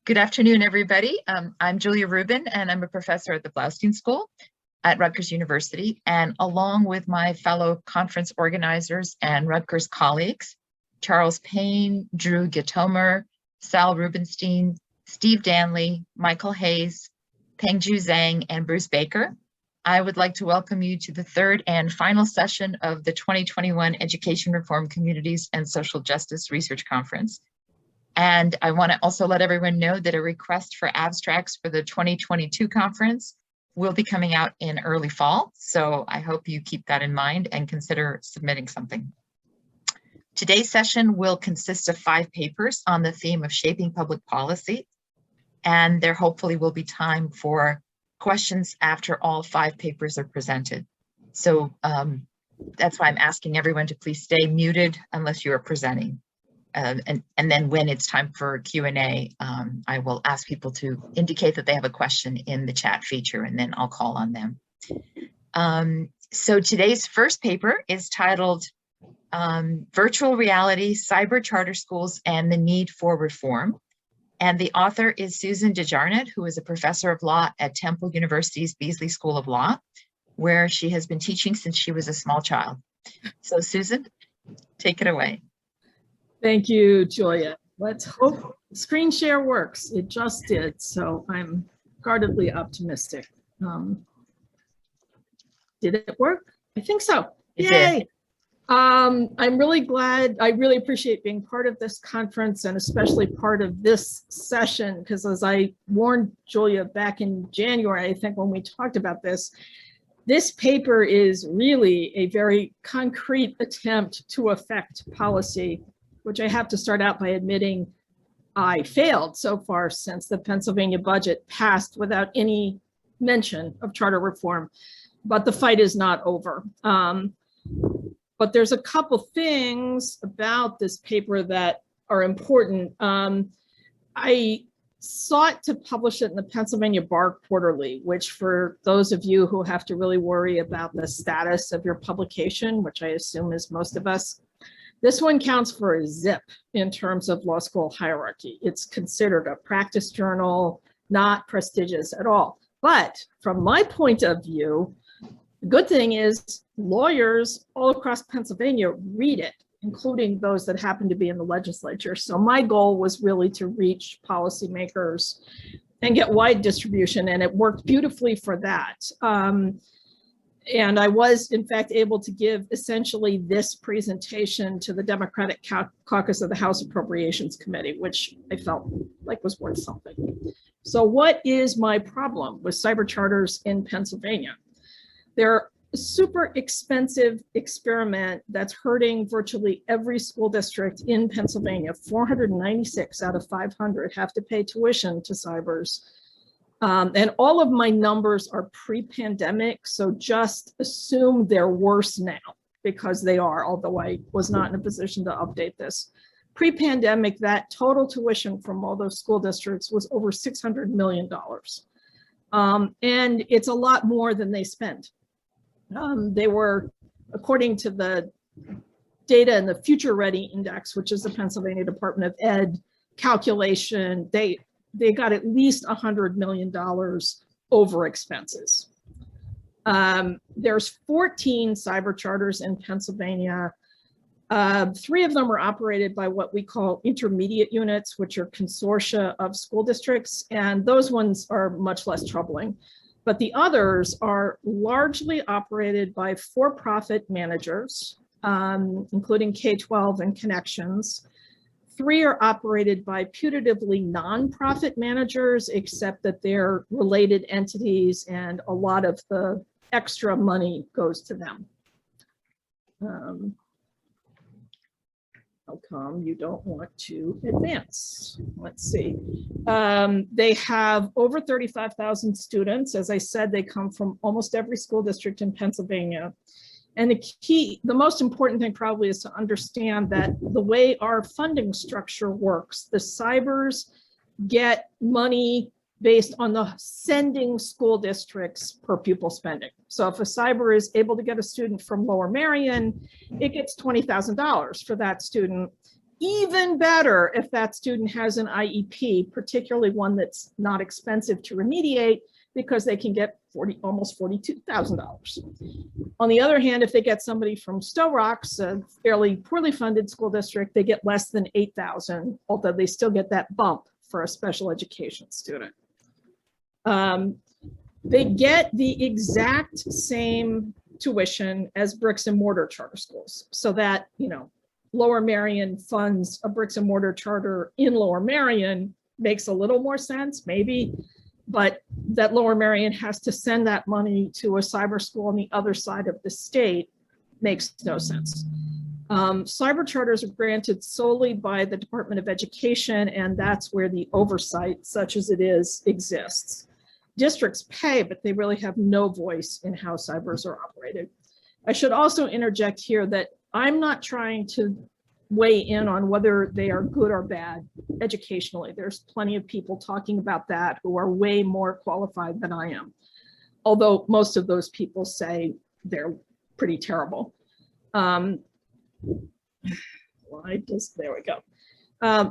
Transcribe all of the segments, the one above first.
Good afternoon, everybody. I'm Julia Rubin, and I'm a professor at the Blaustein School at Rutgers University. And along with my fellow conference organizers and Rutgers colleagues, Charles Payne, Drew Gitomer, Sal Rubenstein, Steve Danley, Michael Hayes, Pengju Zhang, and Bruce Baker, I would like to welcome you to the third and final session of the 2021 Education Reform Communities and Social Justice Research Conference. And I want to also let everyone know that a request for abstracts for the 2022 conference will be coming out in early fall. So I hope you keep that in mind and consider submitting something. Today's session will consist of 5 papers on the theme of shaping public policy. And there hopefully will be time for questions after all 5 papers are presented. So that's why I'm asking everyone to please stay muted unless you are presenting. And then when it's time for Q&A, I will ask people to indicate that they have a question in the chat feature, and then I'll call on them. So today's first paper is titled Virtual Reality, Cyber Charter Schools and the Need for Reform. And the author is Susan DeJarnett, who is a professor of law at Temple University's Beasley School of Law, where she has been teaching since she was a small child. So Susan, take it away. Thank you, Julia. Let's hope screen share works. It just did, so I'm guardedly optimistic. Did it work? I think so. Yay! I'm really glad. I really appreciate being part of this conference and especially part of this session, because as I warned Julia back in January, I think when we talked about this paper is really a very concrete attempt to affect policy, which I have to start out by admitting I failed so far since the Pennsylvania budget passed without any mention of charter reform. But the fight is not over. But there's a couple things about this paper that are important. I sought to publish it in the Pennsylvania Bar Quarterly, which for those of you who have to really worry about the status of your publication, which I assume is most of us, this one counts for a zip in terms of law school hierarchy. It's considered a practice journal, not prestigious at all. But from my point of view, the good thing is lawyers all across Pennsylvania read it, including those that happen to be in the legislature. So my goal was really to reach policymakers and get wide distribution, and it worked beautifully for that. And I was, in fact, able to give essentially this presentation to the Democratic Caucus of the House Appropriations Committee, which I felt like was worth something. So what is my problem with cyber charters in Pennsylvania? They're a super expensive experiment that's hurting virtually every school district in Pennsylvania. 496 out of 500 have to pay tuition to cybers. And all of my numbers are pre-pandemic, so just assume they're worse now, because they are, although I was not in a position to update this. Pre-pandemic, that total tuition from all those school districts was over $600 million. And it's a lot more than they spend. They were, according to the data in the Future Ready Index, which is the Pennsylvania Department of Ed calculation, they got at least $100 million over expenses. There's 14 cyber charters in Pennsylvania. 3 of them are operated by what we call intermediate units, which are consortia of school districts, and those ones are much less troubling. But the others are largely operated by for-profit managers, including K-12 and Connections. 3 are operated by putatively nonprofit managers, except that they're related entities and a lot of the extra money goes to them. How come you don't want to advance? Let's see. They have over 35,000 students. As I said, they come from almost every school district in Pennsylvania. And the most important thing probably is to understand that the way our funding structure works, the cybers get money based on the sending school districts per pupil spending. So if a cyber is able to get a student from Lower Merion, it gets $20,000 for that student. Even better if that student has an IEP, particularly one that's not expensive to remediate, because they can get almost $42,000. On the other hand, if they get somebody from Stowe Rocks, a fairly poorly funded school district, they get less than $8,000, although they still get that bump for a special education student. They get the exact same tuition as bricks and mortar charter schools, so that, Lower Merion funds a bricks and mortar charter in Lower Merion makes a little more sense, maybe, but that Lower Merion has to send that money to a cyber school on the other side of the state makes no sense. Cyber charters are granted solely by the Department of Education, and that's where the oversight, such as it is, exists. Districts pay, but they really have no voice in how cybers are operated. I should also interject here that I'm not trying to weigh in on whether they are good or bad educationally. There's plenty of people talking about that who are way more qualified than I am, although most of those people say they're pretty terrible. There we go.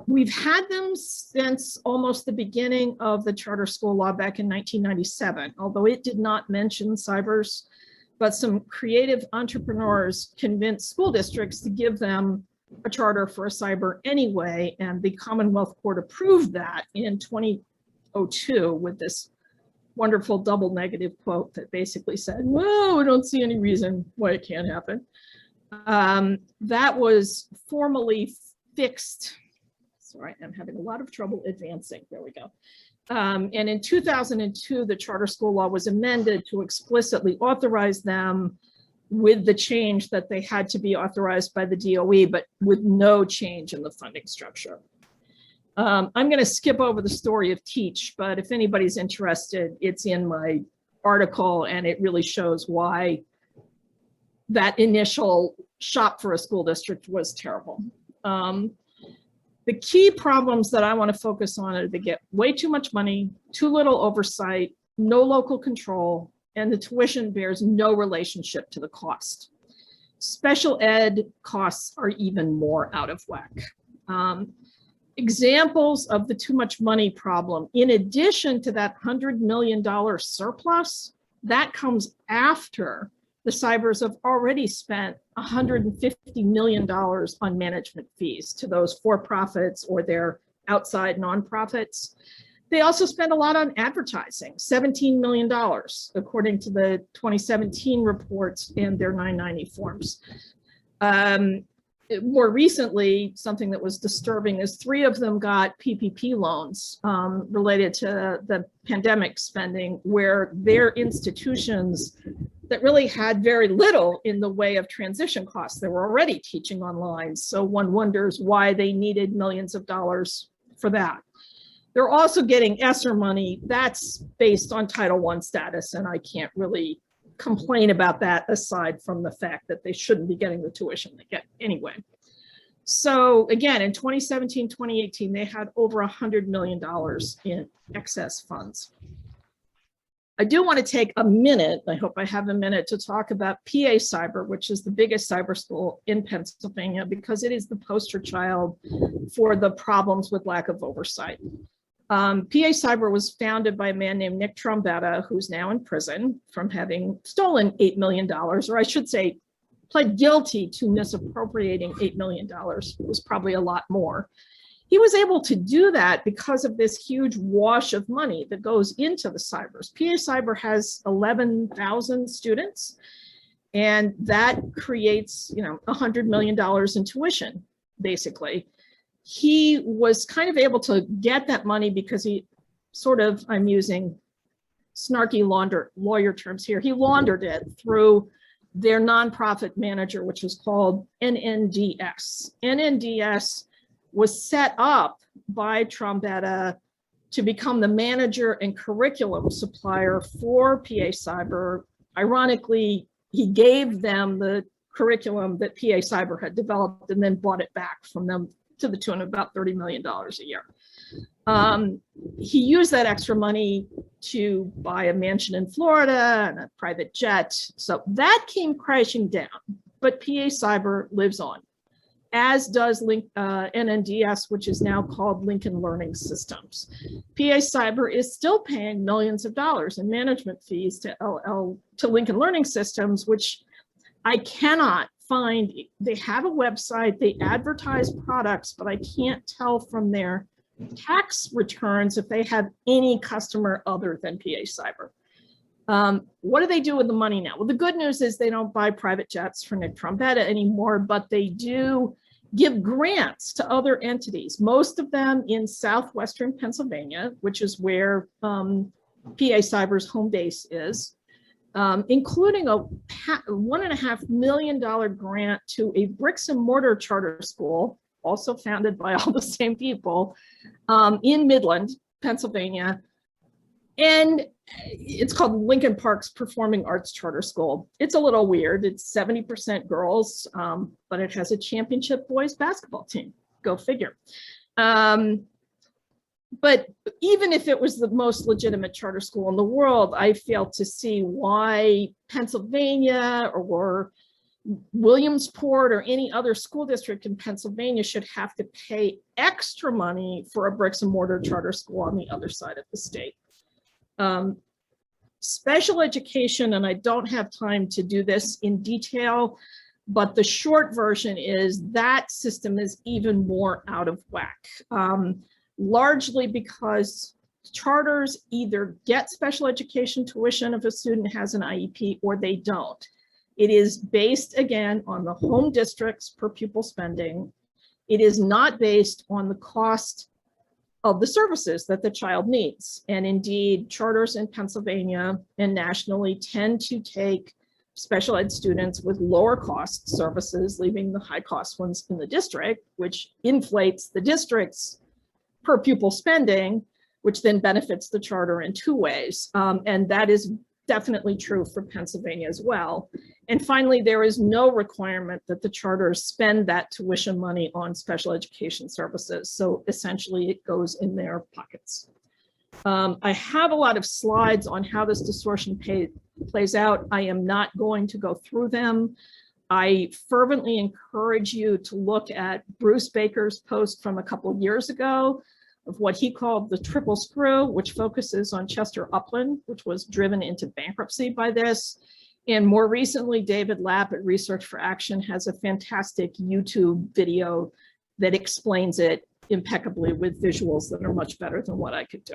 We've had them since almost the beginning of the charter school law back in 1997, although it did not mention cybers, but some creative entrepreneurs convinced school districts to give them a charter for a cyber anyway, and the Commonwealth Court approved that in 2002 with this wonderful double negative quote that basically said, well, we don't see any reason why it can't happen. That was formally fixed. Sorry, I'm having a lot of trouble advancing. There we go. And in 2002, the charter school law was amended to explicitly authorize them, with the change that they had to be authorized by the DOE, but with no change in the funding structure. I'm going to skip over the story of Teach, but if anybody's interested, it's in my article, and it really shows why that initial shop for a school district was terrible. The key problems that I want to focus on are they get way too much money, too little oversight, no local control, and the tuition bears no relationship to the cost. Special ed costs are even more out of whack. Examples of the too much money problem, in addition to that $100 million surplus, that comes after the cybers have already spent $150 million on management fees to those for-profits or their outside nonprofits. They also spend a lot on advertising, $17 million, according to the 2017 reports and their 990 forms. More recently, something that was disturbing is 3 of them got PPP loans related to the pandemic spending, where their institutions that really had very little in the way of transition costs. They were already teaching online, so one wonders why they needed millions of dollars for that. They're also getting ESSER money. That's based on Title I status, and I can't really complain about that aside from the fact that they shouldn't be getting the tuition they get anyway. So again, in 2017, 2018, they had over $100 million in excess funds. I do want to take a minute, I hope I have a minute, to talk about PA Cyber, which is the biggest cyber school in Pennsylvania, because it is the poster child for the problems with lack of oversight. PA Cyber was founded by a man named Nick Trombetta, who's now in prison from having stolen $8 million, or I should say, pled guilty to misappropriating $8 million. It was probably a lot more. He was able to do that because of this huge wash of money that goes into the cybers. PA Cyber has 11,000 students, and that creates, $100 million in tuition, basically. He was kind of able to get that money because he sort of, I'm using snarky lawyer terms here, he laundered it through their nonprofit manager, which was called NNDS. NNDS was set up by Trombetta to become the manager and curriculum supplier for PA Cyber. Ironically, he gave them the curriculum that PA Cyber had developed and then bought it back from them to the tune of about $30 million a year. He used that extra money to buy a mansion in Florida and a private jet. So that came crashing down, but PA Cyber lives on. as does NNDS, which is now called Lincoln Learning Systems. PA Cyber is still paying millions of dollars in management fees to Lincoln Learning Systems, which I cannot find. They have a website, they advertise products, but I can't tell from their tax returns if they have any customer other than PA Cyber. What do they do with the money now? Well, the good news is they don't buy private jets for Nick Trombetta anymore, but they do give grants to other entities, most of them in southwestern Pennsylvania, which is where PA Cyber's home base is, including a $1.5 million grant to a bricks and mortar charter school, also founded by all the same people, in Midland, Pennsylvania. And it's called Lincoln Park's Performing Arts Charter School. It's a little weird. It's 70% girls, but it has a championship boys basketball team. Go figure. But even if it was the most legitimate charter school in the world, I fail to see why Pennsylvania or Williamsport or any other school district in Pennsylvania should have to pay extra money for a bricks and mortar charter school on the other side of the state. Special education, and I don't have time to do this in detail, but the short version is that system is even more out of whack, largely because charters either get special education tuition if a student has an IEP or they don't. It is based, again, on the home district's per pupil spending. It is not based on the cost of the services that the child needs. And indeed, charters in Pennsylvania and nationally tend to take special ed students with lower cost services, leaving the high cost ones in the district, which inflates the district's per pupil spending, which then benefits the charter in two ways. And that is definitely true for Pennsylvania as well. And finally, there is no requirement that the charters spend that tuition money on special education services. So essentially it goes in their pockets. I have a lot of slides on how this distortion plays out. I am not going to go through them. I fervently encourage you to look at Bruce Baker's post from a couple of years ago of what he called the triple screw, which focuses on Chester Upland, which was driven into bankruptcy by this. And more recently, David Lapp at Research for Action has a fantastic YouTube video that explains it impeccably with visuals that are much better than what I could do.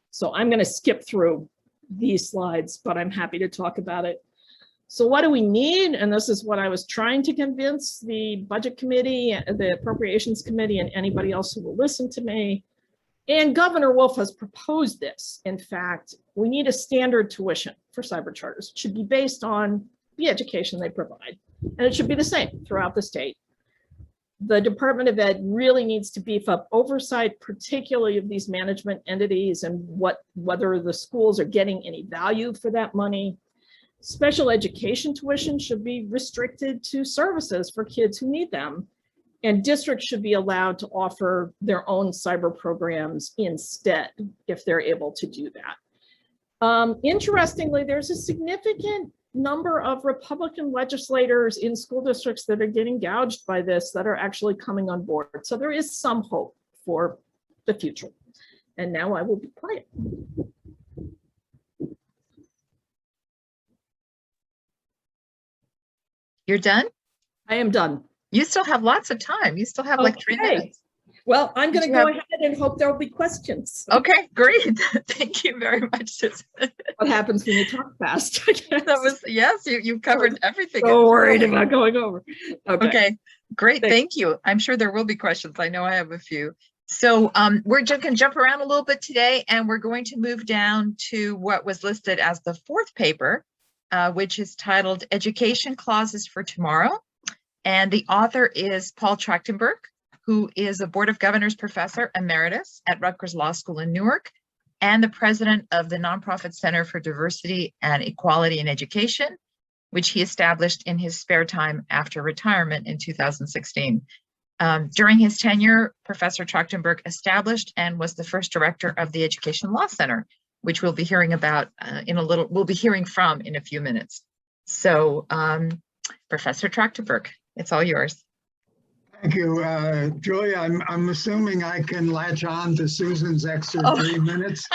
So I'm going to skip through these slides, but I'm happy to talk about it. So what do we need? And this is what I was trying to convince the Budget Committee, the Appropriations Committee, and anybody else who will listen to me. And Governor Wolf has proposed this. In fact, we need a standard tuition for cyber charters. It should be based on the education they provide, and it should be the same throughout the state. The Department of Ed really needs to beef up oversight, particularly of these management entities and whether the schools are getting any value for that money. Special education tuition should be restricted to services for kids who need them, and districts should be allowed to offer their own cyber programs instead if they're able to do that. Interestingly, there's a significant number of Republican legislators in school districts that are getting gouged by this that are actually coming on board. So there is some hope for the future. And now I will be quiet. You're done? I am done. You still have lots of time. You still have like 3 minutes. Well, I'm going to go ahead and hope there will be questions. Okay, great. Thank you very much, Susan. What happens when you talk fast? I guess. That was, yes, you covered everything. So worried about going over. Okay, great. Thank you. I'm sure there will be questions. I know I have a few. So we're just going to jump around a little bit today, and we're going to move down to what was listed as the fourth paper, which is titled Education Clauses for Tomorrow. And the author is Paul Trachtenberg, who is a Board of Governors Professor Emeritus at Rutgers Law School in Newark, and the president of the Nonprofit Center for Diversity and Equality in Education, which he established in his spare time after retirement in 2016. During his tenure, Professor Trachtenberg established and was the first director of the Education Law Center, which we'll be hearing about we'll be hearing from in a few minutes. So, Professor Trachtenberg, it's all yours. Thank you, Julia. I'm assuming I can latch on to Susan's extra Oh. 3 minutes.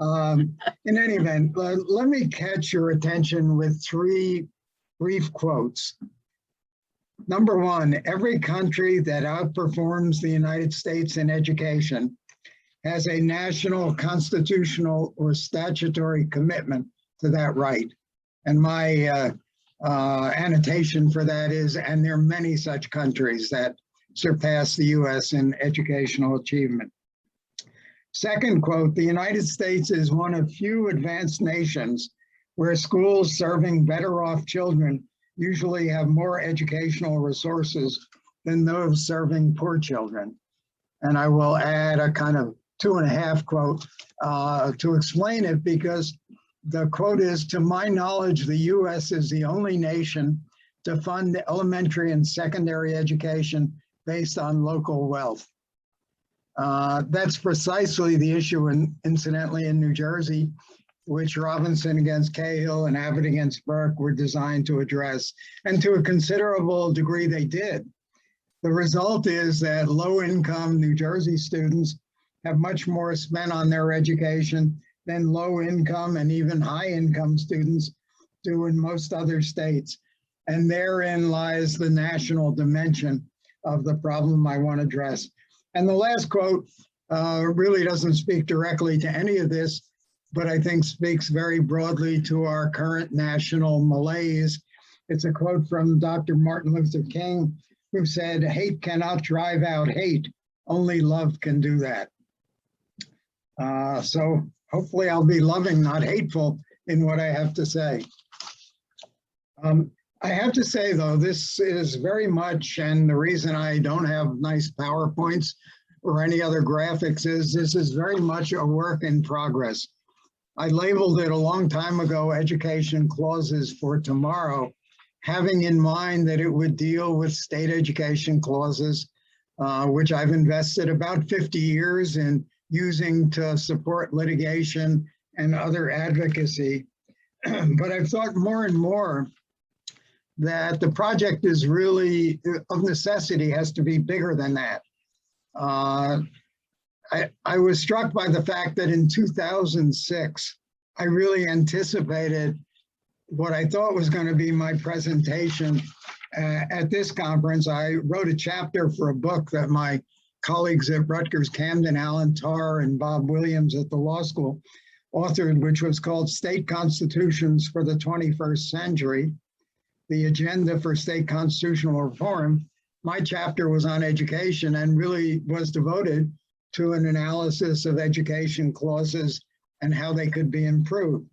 In any event, let me catch your attention with 3 brief quotes. Number 1, every country that outperforms the United States in education has a national, constitutional, or statutory commitment to that right. And my annotation for that is, and there are many such countries that surpass the US in educational achievement. Second quote, the United States is one of few advanced nations where schools serving better off children usually have more educational resources than those serving poor children. And I will add a kind of 2.5 quote to explain it, because the quote is, to my knowledge, the US is the only nation to fund elementary and secondary education based on local wealth. That's precisely the issue, incidentally, in New Jersey, which Robinson against Cahill and Abbott against Burke were designed to address. And to a considerable degree, they did. The result is that low-income New Jersey students have much more spent on their education than low-income and even high-income students do in most other states. And therein lies the national dimension of the problem I want to address. And the last quote really doesn't speak directly to any of this, but I think speaks very broadly to our current national malaise. It's a quote from Dr. Martin Luther King, who said, hate cannot drive out hate, only love can do that. So hopefully I'll be loving, not hateful, in what I have to say. I have to say, though, this is very much, and the reason I don't have nice PowerPoints or any other graphics is this is very much a work in progress. I labeled it a long time ago, Education Clauses for Tomorrow, having in mind that it would deal with state education clauses, which I've invested about 50 years in using to support litigation and other advocacy. But I've thought more and more that the project is really, of necessity, has to be bigger than that. I was struck by the fact that in 2006, I really anticipated what I thought was going to be my presentation at this conference. I wrote a chapter for a book that my colleagues at Rutgers Camden, Alan Tarr and Bob Williams at the law school authored, which was called State Constitutions for the 21st Century, the Agenda for State Constitutional Reform. My chapter was on education and really was devoted to an analysis of education clauses and how they could be improved.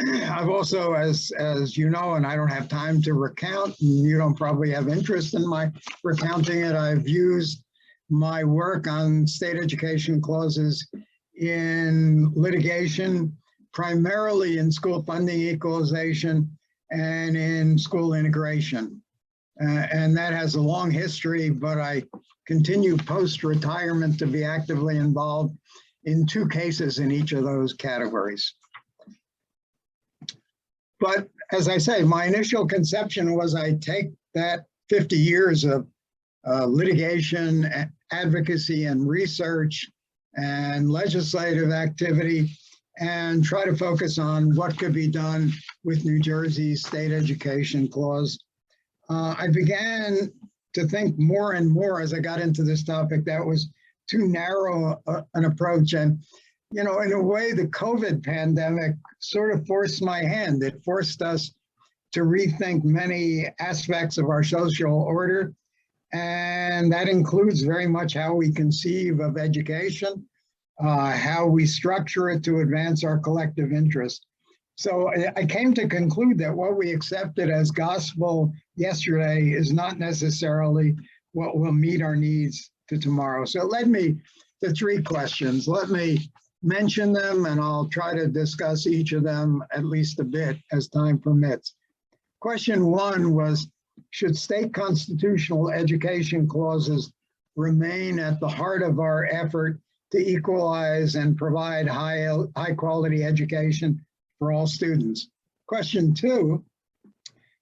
I've also, as you know, and I don't have time to recount, and you don't probably have interest in my recounting it, I've used my work on state education clauses in litigation, primarily in school funding equalization and in school integration. And that has a long history, but I continue post-retirement to be actively involved in 2 cases in each of those categories. But as I say, my initial conception was I'd take that 50 years of litigation, advocacy, and research and legislative activity and try to focus on what could be done with New Jersey's state education clause. I began to think more and more as I got into this topic that was too narrow an approach. And, you know, in a way, the COVID pandemic sort of forced my hand. It forced us to rethink many aspects of our social order. And that includes very much how we conceive of education, how we structure it to advance our collective interest. So I came to conclude that what we accepted as gospel yesterday is not necessarily what will meet our needs to tomorrow. So it led me to 3 questions. Let me mention them and I'll try to discuss each of them at least a bit as time permits. Question 1 was, should state constitutional education clauses remain at the heart of our effort to equalize and provide high quality education for all students? Question 2,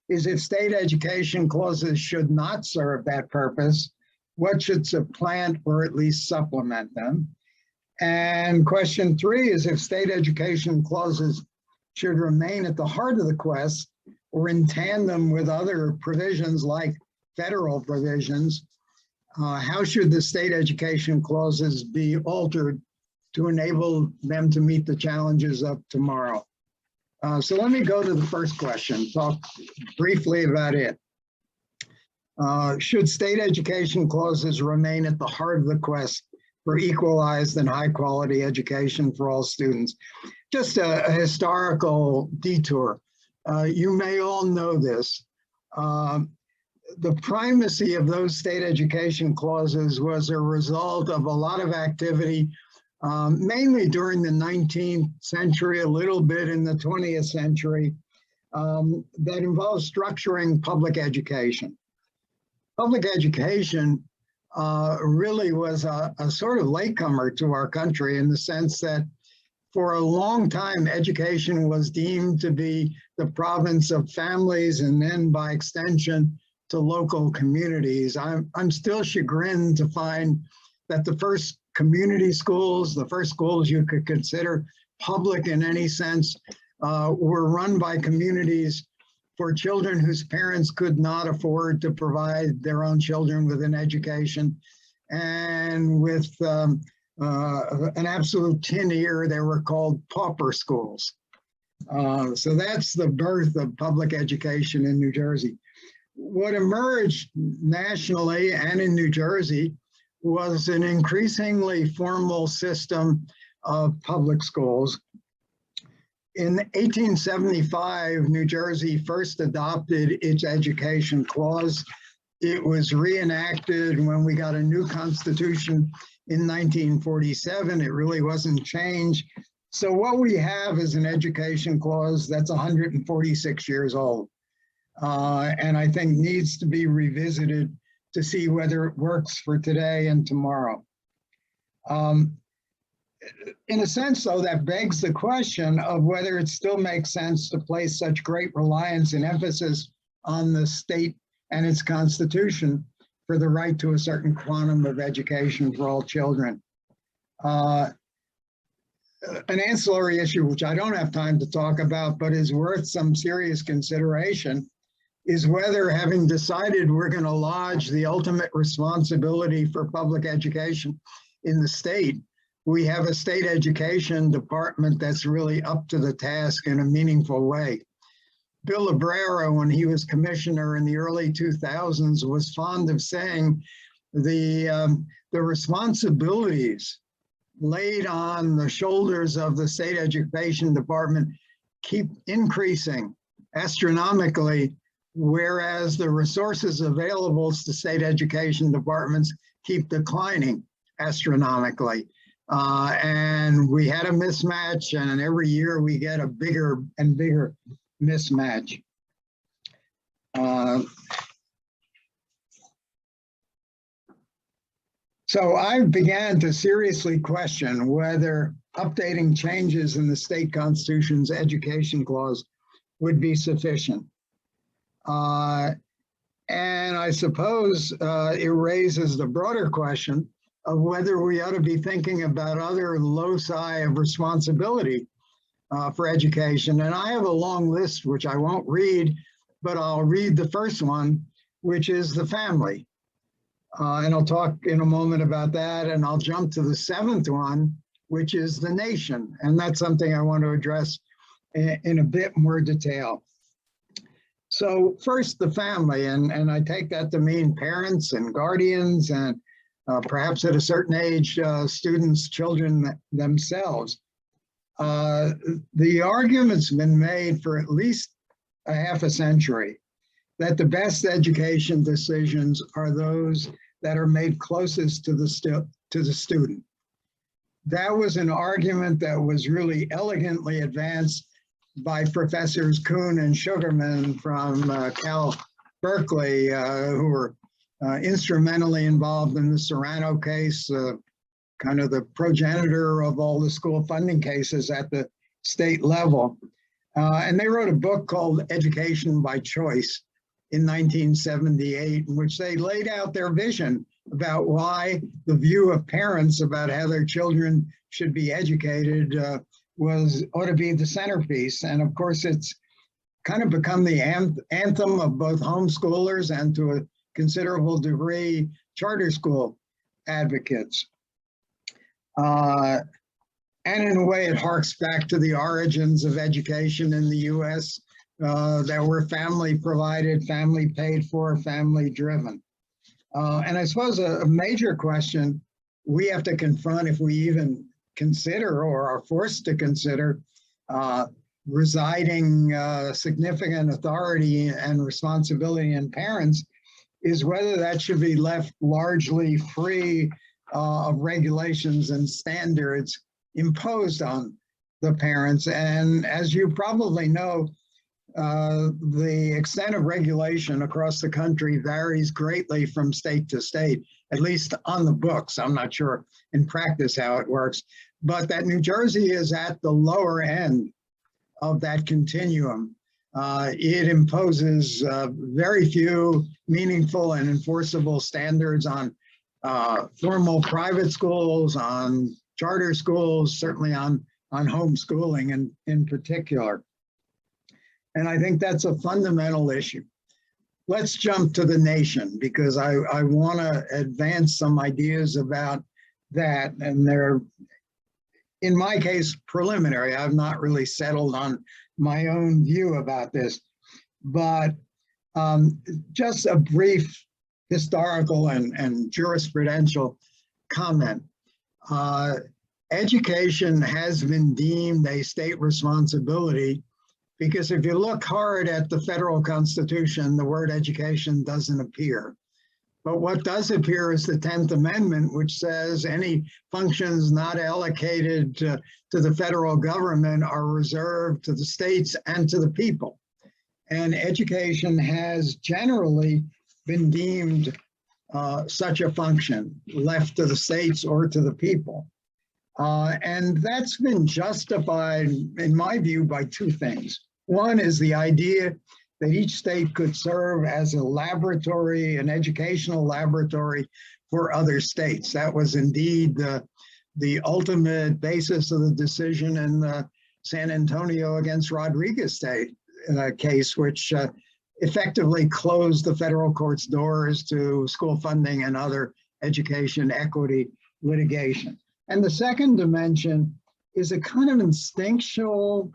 is if state education clauses should not serve that purpose, what should supplant or at least supplement them? And question 3 is if state education clauses should remain at the heart of the quest or in tandem with other provisions like federal provisions, how should the state education clauses be altered to enable them to meet the challenges of tomorrow? So let me go to the first question, talk briefly about it. Should state education clauses remain at the heart of the quest for equalized and high quality education for all students? Just a historical detour. You may all know this. The primacy of those state education clauses was a result of a lot of activity, mainly during the 19th century, a little bit in the 20th century, that involved structuring public education. Public education really was a sort of latecomer to our country in the sense that for a long time, education was deemed to be the province of families and then by extension to local communities. I'm still chagrined to find that the first community schools, the first schools you could consider public in any sense, were run by communities for children whose parents could not afford to provide their own children with an education. And with an absolute tin ear, they were called pauper schools. So that's the birth of public education in New Jersey. What emerged nationally and in New Jersey was an increasingly formal system of public schools. In 1875, New Jersey first adopted its education clause. It was reenacted when we got a new constitution in 1947. It really wasn't changed. So what we have is an education clause that's 146 years old. And I think needs to be revisited to see whether it works for today and tomorrow. In a sense, though, that begs the question of whether it still makes sense to place such great reliance and emphasis on the state and its constitution for the right to a certain quantum of education for all children. An ancillary issue, which I don't have time to talk about, but is worth some serious consideration, is whether, having decided we're going to lodge the ultimate responsibility for public education in the state, we have a state education department that's really up to the task in a meaningful way. Bill Abrera, when he was commissioner in the early 2000s, was fond of saying the responsibilities laid on the shoulders of the state education department keep increasing astronomically, whereas the resources available to state education departments keep declining astronomically. And we had a mismatch, and every year we get a bigger and bigger mismatch. So I began to seriously question whether updating changes in the state constitution's education clause would be sufficient. And I suppose it raises the broader question of whether we ought to be thinking about other loci of responsibility for education. And I have a long list, which I won't read, but I'll read the first one, which is the family. And I'll talk in a moment about that. And I'll jump to the seventh one, which is the nation. And that's something I want to address in a bit more detail. So first, the family, and I take that to mean parents and guardians and perhaps at a certain age, students, children themselves. The argument's been made for at least a half a century that the best education decisions are those that are made closest to the student. That was an argument that was really elegantly advanced by Professors Kuhn and Sugarman from Cal Berkeley, who were instrumentally involved in the Serrano case, kind of the progenitor of all the school funding cases at the state level. And they wrote a book called Education by Choice in 1978, in which they laid out their vision about why the view of parents about how their children should be educated ought to be the centerpiece. And of course, it's kind of become the anthem of both homeschoolers and to a considerable degree, charter school advocates. And in a way, it harks back to the origins of education in the US that were family provided, family paid for, family driven. And I suppose a major question we have to confront, if we even consider or are forced to consider residing significant authority and responsibility in parents, is whether that should be left largely free of regulations and standards imposed on the parents. And as you probably know, the extent of regulation across the country varies greatly from state to state, at least on the books. I'm not sure in practice how it works, but that New Jersey is at the lower end of that continuum. It imposes very few meaningful and enforceable standards on formal private schools, on charter schools, certainly on homeschooling in particular. And I think that's a fundamental issue. Let's jump to the nation, because I want to advance some ideas about that. And they're, in my case, preliminary. I've not really settled on my own view about this, but just a brief historical and jurisprudential comment. Education has been deemed a state responsibility because if you look hard at the federal Constitution, the word education doesn't appear. But what does appear is the 10th Amendment, which says any functions not allocated to the federal government are reserved to the states and to the people. And education has generally been deemed such a function, left to the states or to the people. And that's been justified, in my view, by two things. One is the idea that each state could serve as a laboratory, an educational laboratory for other states. That was indeed the ultimate basis of the decision in the San Antonio against Rodriguez state case, which effectively closed the federal court's doors to school funding and other education equity litigation. And the second dimension is a kind of instinctual,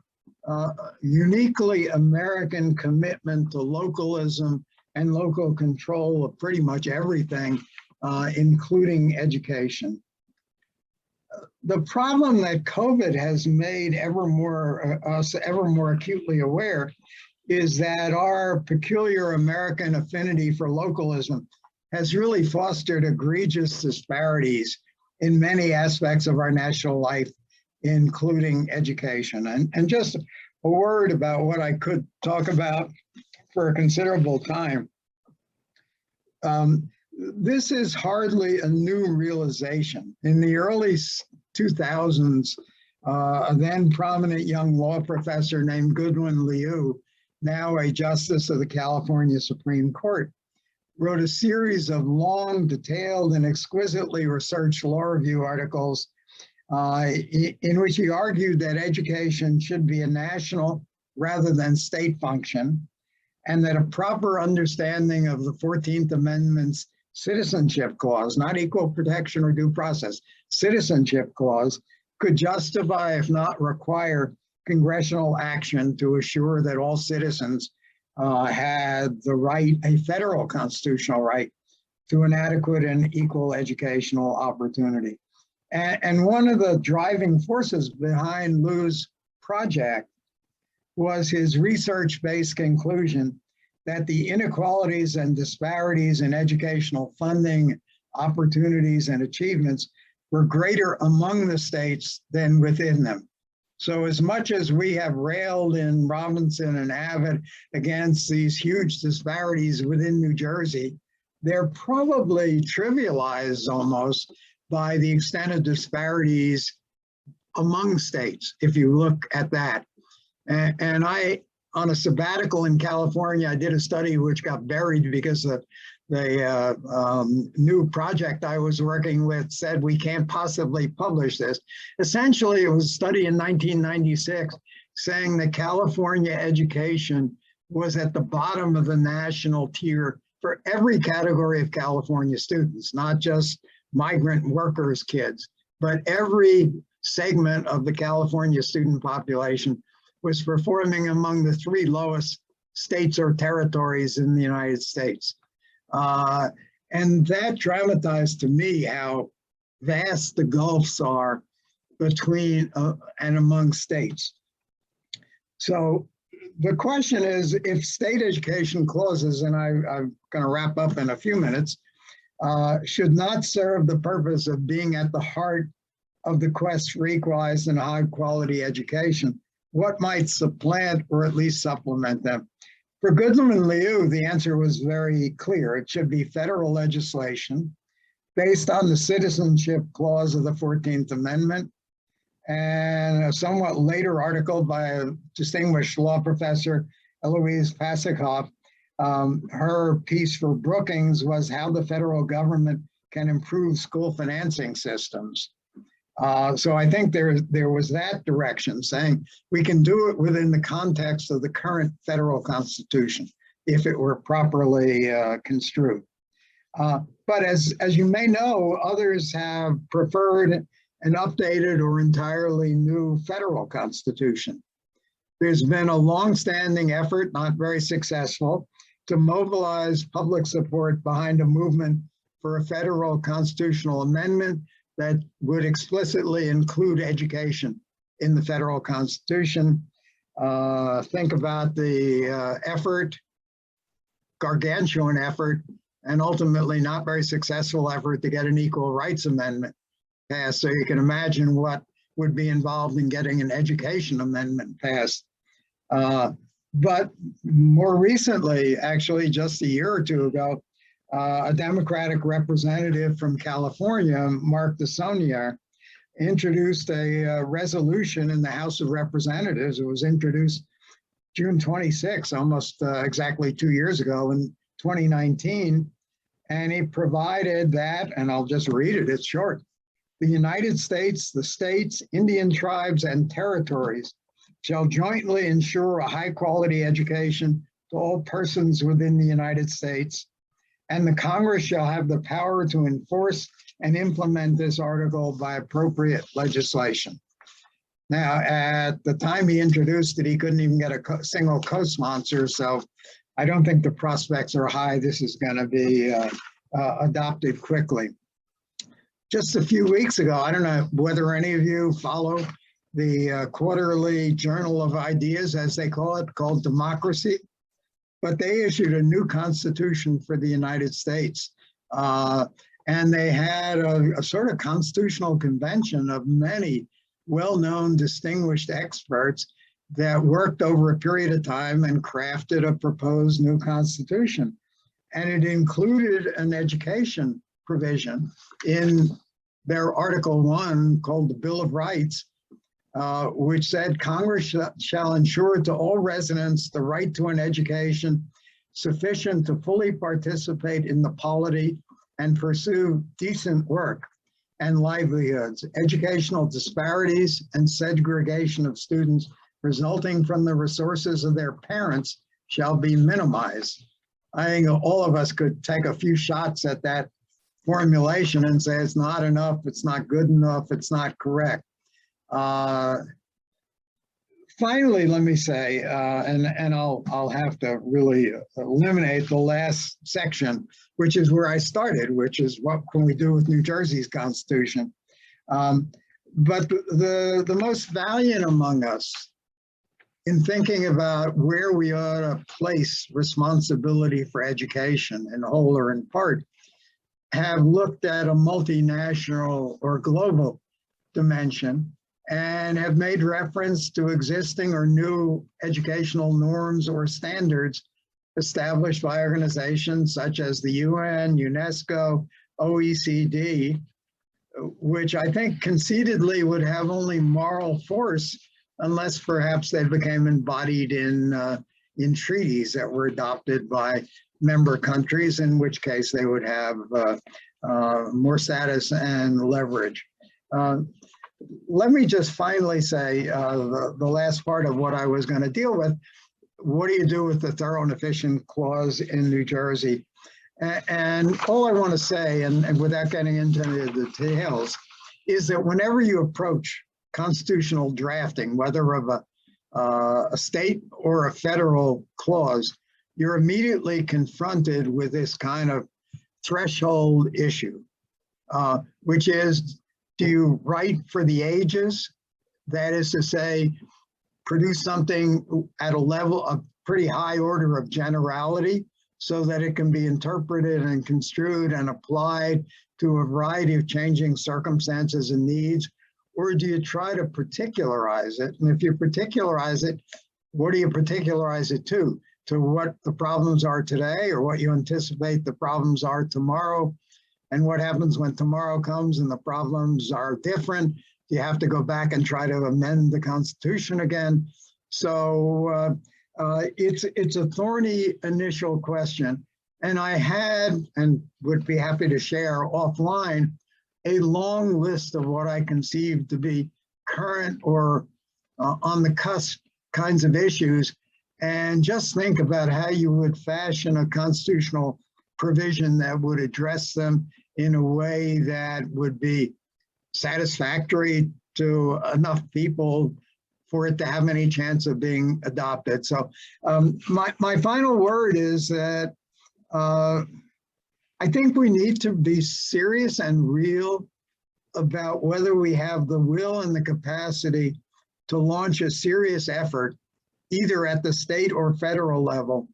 uniquely American commitment to localism and local control of pretty much everything, including education. The problem that COVID has made us ever more acutely aware is that our peculiar American affinity for localism has really fostered egregious disparities in many aspects of our national life, including education. And just a word about what I could talk about for a considerable time. This is hardly a new realization. In the early 2000s, a then prominent young law professor named Goodwin Liu, now a justice of the California Supreme Court, wrote a series of long, detailed, and exquisitely researched law review articles in which he argued that education should be a national rather than state function, and that a proper understanding of the 14th Amendment's citizenship clause, not equal protection or due process, citizenship clause, could justify, if not require, congressional action to assure that all citizens had the right, a federal constitutional right, to an adequate and equal educational opportunity. And one of the driving forces behind Liu's project was his research-based conclusion that the inequalities and disparities in educational funding, opportunities, and achievements were greater among the states than within them. So as much as we have railed in Robinson and Abbott against these huge disparities within New Jersey, they're probably trivialized almost by the extent of disparities among states, if you look at that. And I, on a sabbatical in California, I did a study which got buried because the new project I was working with said we can't possibly publish this. Essentially, it was a study in 1996 saying that California education was at the bottom of the national tier for every category of California students, not just migrant workers' kids, but every segment of the California student population was performing among the 3 lowest states or territories in the United States. And that dramatized to me how vast the gulfs are between and among states. So the question is, if state education clauses, and I'm going to wrap up in a few minutes, should not serve the purpose of being at the heart of the quest for equalized and high quality education, what might supplant or at least supplement them? For Goodman and Liu, the answer was very clear. It should be federal legislation based on the citizenship clause of the 14th Amendment, and a somewhat later article by a distinguished law professor, Eloise Pasachoff. Her piece for Brookings was how the federal government can improve school financing systems. So I think there was that direction, saying we can do it within the context of the current federal constitution, if it were properly construed. But as you may know, others have preferred an updated or entirely new federal constitution. There's been a longstanding effort, not very successful, to mobilize public support behind a movement for a federal constitutional amendment that would explicitly include education in the federal constitution. Think about the effort, gargantuan effort, and ultimately not very successful effort to get an equal rights amendment passed. So you can imagine what would be involved in getting an education amendment passed. But more recently, actually just a year or two ago, a Democratic representative from California, Mark DeSaulnier, introduced a resolution in the House of Representatives. It was introduced June 26, almost exactly 2 years ago in 2019. And he provided that, and I'll just read it, it's short. The United States, the states, Indian tribes, and territories shall jointly ensure a high-quality education to all persons within the United States, and the Congress shall have the power to enforce and implement this article by appropriate legislation. Now, at the time he introduced it, he couldn't even get a single co-sponsor, so I don't think the prospects are high this is going to be adopted quickly. Just a few weeks ago, I don't know whether any of you follow the quarterly Journal of Ideas, as they call it, called Democracy, but they issued a new constitution for the United States. And they had a sort of constitutional convention of many well-known, distinguished experts that worked over a period of time and crafted a proposed new constitution. And it included an education provision in their Article 1 called the Bill of Rights, which said Congress shall ensure to all residents the right to an education sufficient to fully participate in the polity and pursue decent work and livelihoods. Educational disparities and segregation of students resulting from the resources of their parents shall be minimized. I think all of us could take a few shots at that formulation and say it's not enough, it's not good enough, it's not correct. Finally, let me say, and I'll have to really eliminate the last section, which is where I started, which is what can we do with New Jersey's constitution. But the most valiant among us in thinking about where we ought to place responsibility for education in whole or in part have looked at a multinational or global dimension and have made reference to existing or new educational norms or standards established by organizations such as the UN, UNESCO, OECD, which I think conceitedly would have only moral force unless perhaps they became embodied in treaties that were adopted by member countries, in which case they would have more status and leverage. Let me just finally say the last part of what I was going to deal with. What do you do with the thorough and efficient clause in New Jersey? And all I want to say, and without getting into the details, is that whenever you approach constitutional drafting, whether of a state or a federal clause, you're immediately confronted with this kind of threshold issue, which is, do you write for the ages? That is to say, produce something at a level of pretty high order of generality so that it can be interpreted and construed and applied to a variety of changing circumstances and needs? Or do you try to particularize it? And if you particularize it, what do you particularize it to? To what the problems are today, or what you anticipate the problems are tomorrow? And what happens when tomorrow comes and the problems are different? You have to go back and try to amend the Constitution again. So it's a thorny initial question. And I had, and would be happy to share offline, a long list of what I conceived to be current or on the cusp kinds of issues. And just think about how you would fashion a constitutional provision that would address them in a way that would be satisfactory to enough people for it to have any chance of being adopted. So my final word is that I think we need to be serious and real about whether we have the will and the capacity to launch a serious effort, either at the state or federal level,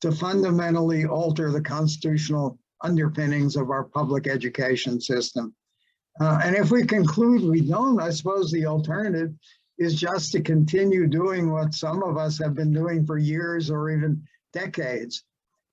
to fundamentally alter the constitutional underpinnings of our public education system. And if we conclude we don't, I suppose the alternative is just to continue doing what some of us have been doing for years or even decades,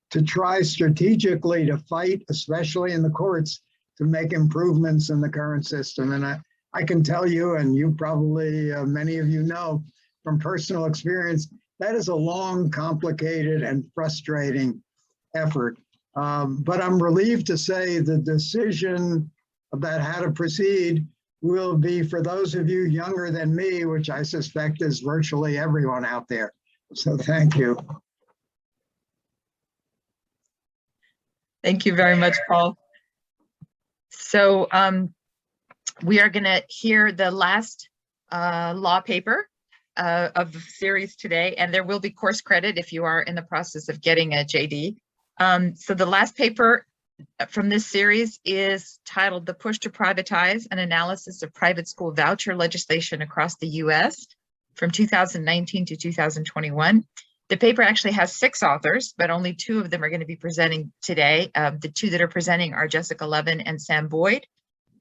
to try strategically to fight, especially in the courts, to make improvements in the current system. And I can tell you, and you probably, many of you know from personal experience, that is a long, complicated, and frustrating effort. But I'm relieved to say the decision about how to proceed will be for those of you younger than me, which I suspect is virtually everyone out there. So thank you. Thank you very much, Paul. So we are going to hear the last law paper of the series today, and there will be course credit if you are in the process of getting a JD. So the last paper from this series is titled "The Push to Privatize: An Analysis of Private School Voucher Legislation Across the U.S. from 2019 to 2021. The paper actually has 6 authors, but only 2 of them are going to be presenting today. The 2 that are presenting are Jessica Levin and Sam Boyd.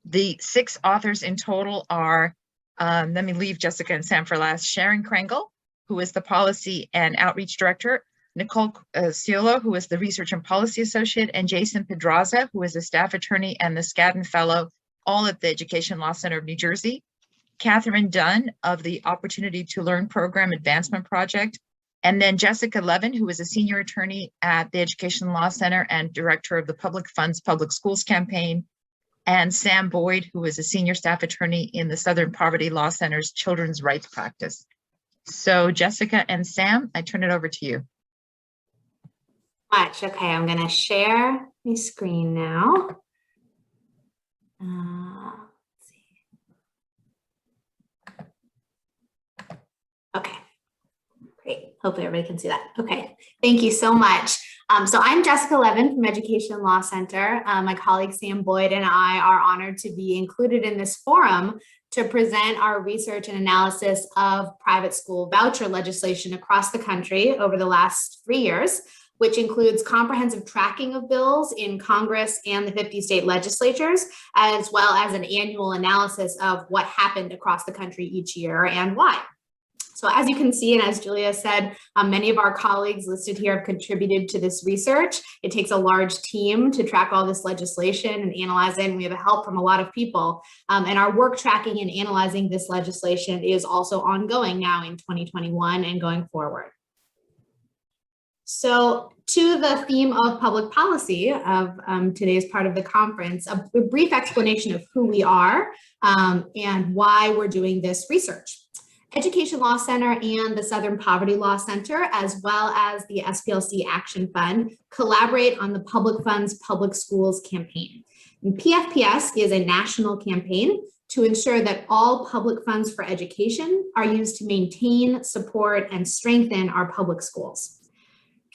The 6 authors in total are, let me leave Jessica and Sam for last, Sharon Krangle, who is the Policy and Outreach Director, Nicole Ciolo, who is the Research and Policy Associate, and Jason Pedraza, who is a staff attorney and the Skadden Fellow, all at the Education Law Center of New Jersey, Catherine Dunn of the Opportunity to Learn Program Advancement Project, and then Jessica Levin, who is a senior attorney at the Education Law Center and director of the Public Funds Public Schools campaign, and Sam Boyd, who is a senior staff attorney in the Southern Poverty Law Center's Children's Rights Practice. So Jessica and Sam, I turn it over to you. Okay, I'm going to share my screen now. Let's see. Okay, great. Hopefully everybody can see that. Okay, thank you so much. So I'm Jessica Levin from Education Law Center. My colleague Sam Boyd and I are honored to be included in this forum to present our research and analysis of private school voucher legislation across the country over the last 3 years, which includes comprehensive tracking of bills in Congress and the 50 state legislatures, as well as an annual analysis of what happened across the country each year and why. So as you can see, and as Julia said, many of our colleagues listed here have contributed to this research. It takes a large team to track all this legislation and analyze it, and we have help from a lot of people. And our work tracking and analyzing this legislation is also ongoing now in 2021 and going forward. So to the theme of public policy of today's part of the conference, a brief explanation of who we are and why we're doing this research. Education Law Center and the Southern Poverty Law Center, as well as the SPLC Action Fund, collaborate on the Public Funds Public Schools campaign. And PFPS is a national campaign to ensure that all public funds for education are used to maintain, support, and strengthen our public schools.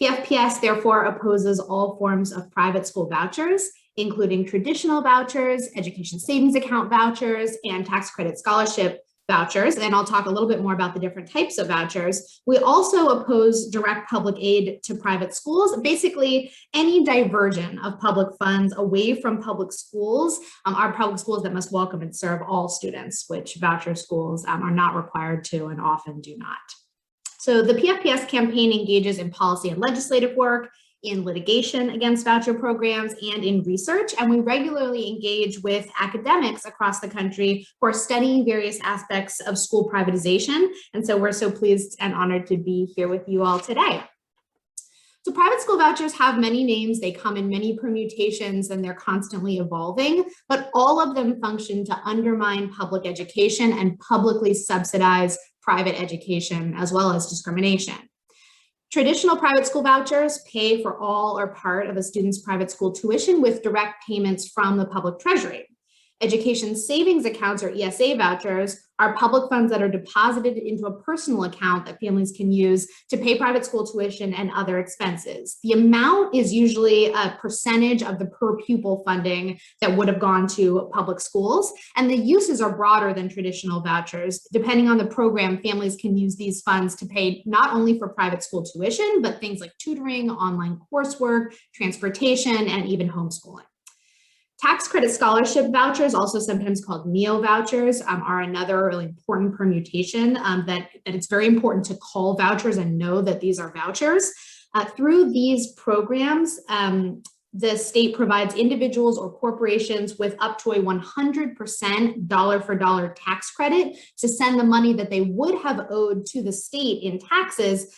PFPS therefore opposes all forms of private school vouchers, including traditional vouchers, education savings account vouchers, and tax credit scholarship vouchers, and I'll talk a little bit more about the different types of vouchers. We also oppose direct public aid to private schools, basically any diversion of public funds away from public schools are public schools that must welcome and serve all students, which voucher schools are not required to and often do not. So the PFPS campaign engages in policy and legislative work, in litigation against voucher programs, and in research. And we regularly engage with academics across the country who are studying various aspects of school privatization. And so we're so pleased and honored to be here with you all today. So private school vouchers have many names, they come in many permutations, and they're constantly evolving, but all of them function to undermine public education and publicly subsidize private education, as well as discrimination. Traditional private school vouchers pay for all or part of a student's private school tuition with direct payments from the public treasury. Education savings accounts, or ESA vouchers, are public funds that are deposited into a personal account that families can use to pay private school tuition and other expenses. The amount is usually a percentage of the per pupil funding that would have gone to public schools, and the uses are broader than traditional vouchers. Depending on the program, families can use these funds to pay not only for private school tuition, but things like tutoring, online coursework, transportation, and even homeschooling. Tax credit scholarship vouchers, also sometimes called NEO vouchers, are another really important permutation that it's very important to call vouchers and know that these are vouchers. Through these programs, the state provides individuals or corporations with up to a 100% dollar-for-dollar tax credit to send the money that they would have owed to the state in taxes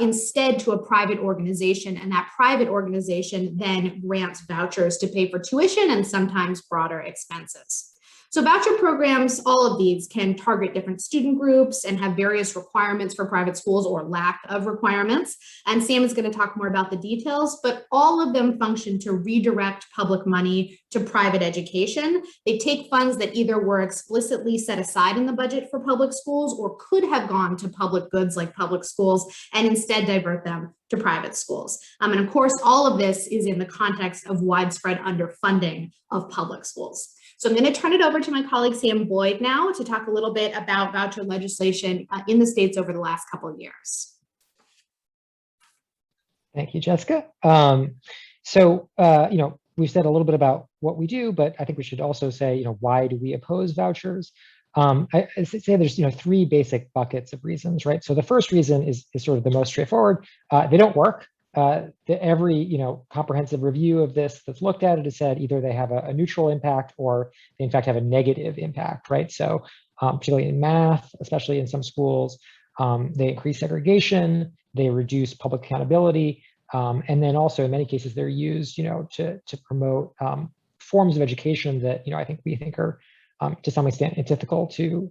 instead to a private organization, and that private organization then grants vouchers to pay for tuition and sometimes broader expenses. So voucher programs, all of these can target different student groups and have various requirements for private schools or lack of requirements. And Sam is going to talk more about the details, but all of them function to redirect public money to private education. They take funds that either were explicitly set aside in the budget for public schools or could have gone to public goods like public schools and instead divert them to private schools. And of course, all of this is in the context of widespread underfunding of public schools. So I'm going to turn it over to my colleague Sam Boyd now to talk a little bit about voucher legislation in the states over the last couple of years. Thank you, Jessica. We've said a little bit about what we do, but I think we should also say, why do we oppose vouchers? I say there's, three basic buckets of reasons, right? So the first reason is sort of the most straightforward. They don't work. Every comprehensive review of this that's looked at it has said either they have a neutral impact or they in fact have a negative impact, right? So particularly in math, especially in some schools, they increase segregation, they reduce public accountability, and then also in many cases they're used, to promote forms of education that I think we think are to some extent antithetical to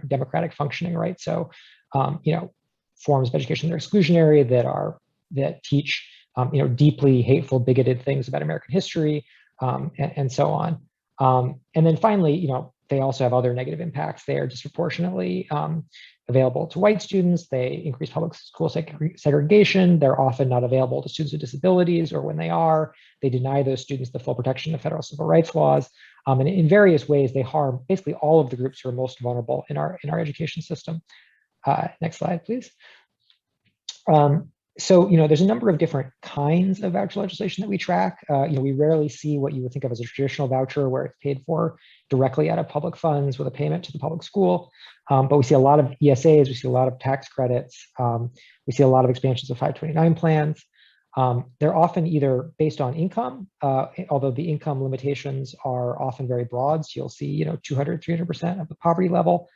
democratic functioning, right? So forms of education that are exclusionary, that teach deeply hateful, bigoted things about American history, and so on. And then finally, they also have other negative impacts. They are disproportionately available to white students. They increase public school segregation. They're often not available to students with disabilities, or when they are, they deny those students the full protection of federal civil rights laws. And in various ways, they harm basically all of the groups who are most vulnerable in our education system. Next slide, please. So, there's a number of different kinds of voucher legislation that we track. We rarely see what you would think of as a traditional voucher where it's paid for directly out of public funds with a payment to the public school. But we see a lot of ESAs, we see a lot of tax credits, we see a lot of expansions of 529 plans. They're often either based on income, although the income limitations are often very broad. So you'll see, 200, 300% of the poverty level.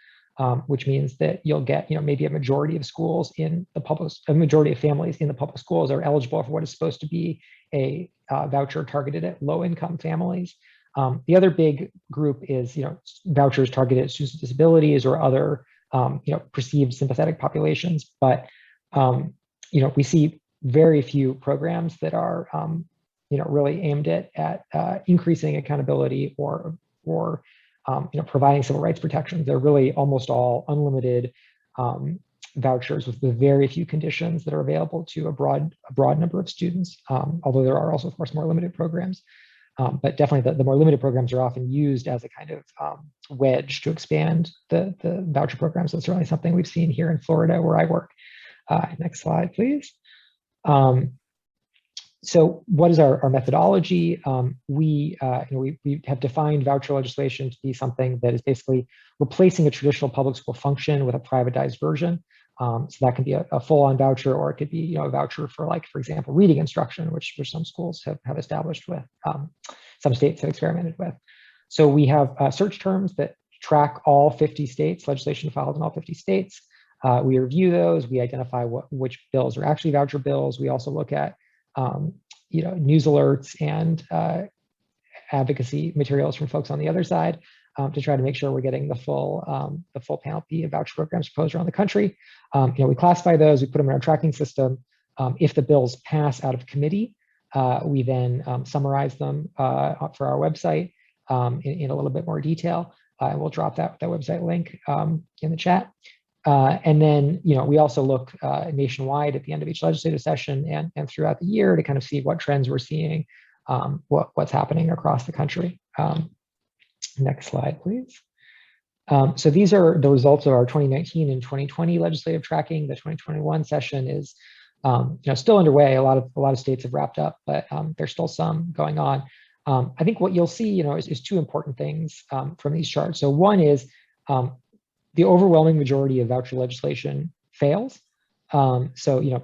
Which means that you'll get, maybe a majority of schools in the public, a majority of families in the public schools are eligible for what is supposed to be a voucher targeted at low-income families. The other big group is, vouchers targeted at students with disabilities or other, perceived sympathetic populations. But, we see very few programs that are, really aimed at increasing accountability or providing civil rights protections. They're really almost all unlimited vouchers with very few conditions that are available to a broad number of students, although there are also, of course, more limited programs. But definitely the more limited programs are often used as a kind of wedge to expand the voucher programs. So it's certainly something we've seen here in Florida where I work. Next slide, please. So what is our methodology? We have defined voucher legislation to be something that is basically replacing a traditional public school function with a privatized version. So that can be a full-on voucher, or it could be a voucher for, like, for example, reading instruction, which some schools have established with, some states have experimented with. So we have search terms that track all 50 states, legislation filed in all 50 states. We review those, we identify which bills are actually voucher bills. We also look at news alerts and advocacy materials from folks on the other side to try to make sure we're getting the full panoply of voucher programs proposed around the country. We classify those, we put them in our tracking system. If the bills pass out of committee, we then summarize them for our website in a little bit more detail. And we'll drop that website link in the chat. And then, we also look nationwide at the end of each legislative session and throughout the year to kind of see what trends we're seeing, what's happening across the country. Next slide, please. So these are the results of our 2019 and 2020 legislative tracking. The 2021 session is, still underway. A lot of states have wrapped up, but there's still some going on. I think what you'll see, is two important things from these charts. So one is, the overwhelming majority of voucher legislation fails. So,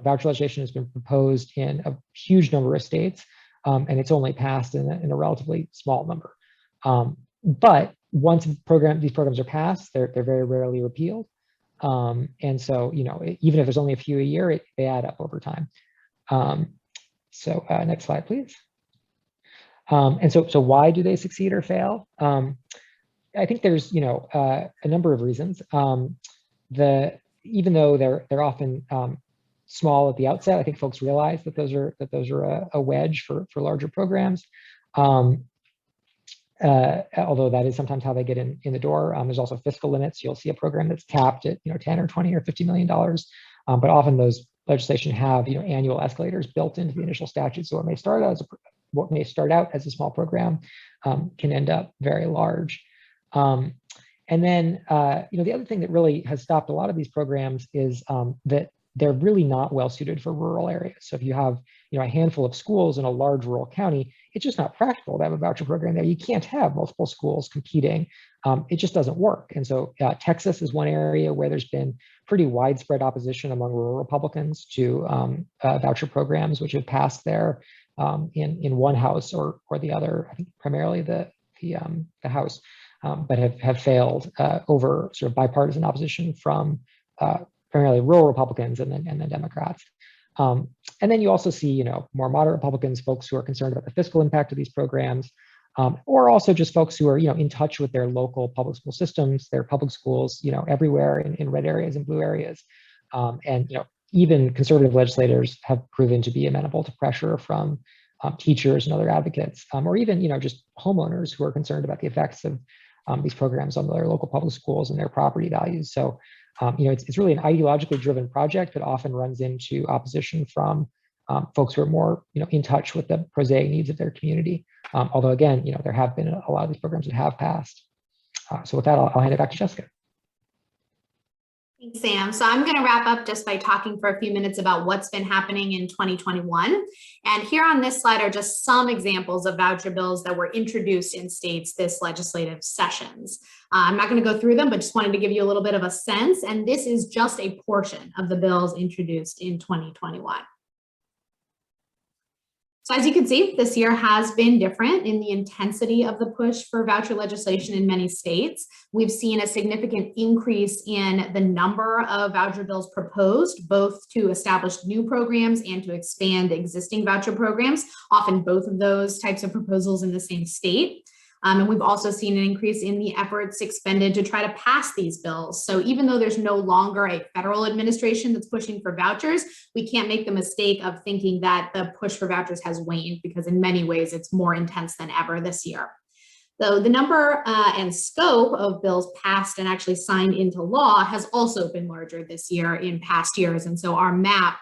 voucher legislation has been proposed in a huge number of states, and it's only passed in a relatively small number. But once these programs are passed, they're very rarely repealed. And so, even if there's only a few a year, they add up over time. Next slide, please. And so why do they succeed or fail? I think there's, a number of reasons. Even though they're often small at the outset, I think folks realize that those are a wedge for larger programs. Although that is sometimes how they get in the door. There's also fiscal limits. You'll see a program that's capped at 10 or 20 or $50 million. But often those legislation have annual escalators built into the initial statute. So what may start out as a small program can end up very large. And then, the other thing that really has stopped a lot of these programs is that they're really not well suited for rural areas. So if you have, a handful of schools in a large rural county, it's just not practical to have a voucher program there. You can't have multiple schools competing. It just doesn't work. And so Texas is one area where there's been pretty widespread opposition among rural Republicans to voucher programs, which have passed there in one house or the other. I think primarily the House. But have failed over sort of bipartisan opposition from primarily rural Republicans and then Democrats. And then you also see, more moderate Republicans, folks who are concerned about the fiscal impact of these programs, or also just folks who are, in touch with their local public school systems, their public schools, everywhere in red areas and blue areas. And, even conservative legislators have proven to be amenable to pressure from teachers and other advocates, or even, just homeowners who are concerned about the effects of these programs on their local public schools and their property values. So, it's really an ideologically driven project that often runs into opposition from folks who are more, in touch with the prosaic needs of their community. Although again, there have been a lot of these programs that have passed. So with that, I'll hand it back to Jessica. Thanks, Sam. So I'm going to wrap up just by talking for a few minutes about what's been happening in 2021. And here on this slide are just some examples of voucher bills that were introduced in states this legislative sessions. I'm not going to go through them, but just wanted to give you a little bit of a sense. And this is just a portion of the bills introduced in 2021. So as you can see, this year has been different in the intensity of the push for voucher legislation in many states. We've seen a significant increase in the number of voucher bills proposed, both to establish new programs and to expand existing voucher programs, often both of those types of proposals in the same state. And we've also seen an increase in the efforts expended to try to pass these bills. So even though there's no longer a federal administration that's pushing for vouchers, we can't make the mistake of thinking that the push for vouchers has waned, because in many ways it's more intense than ever this year. So the number and scope of bills passed and actually signed into law has also been larger this year in past years. And so our map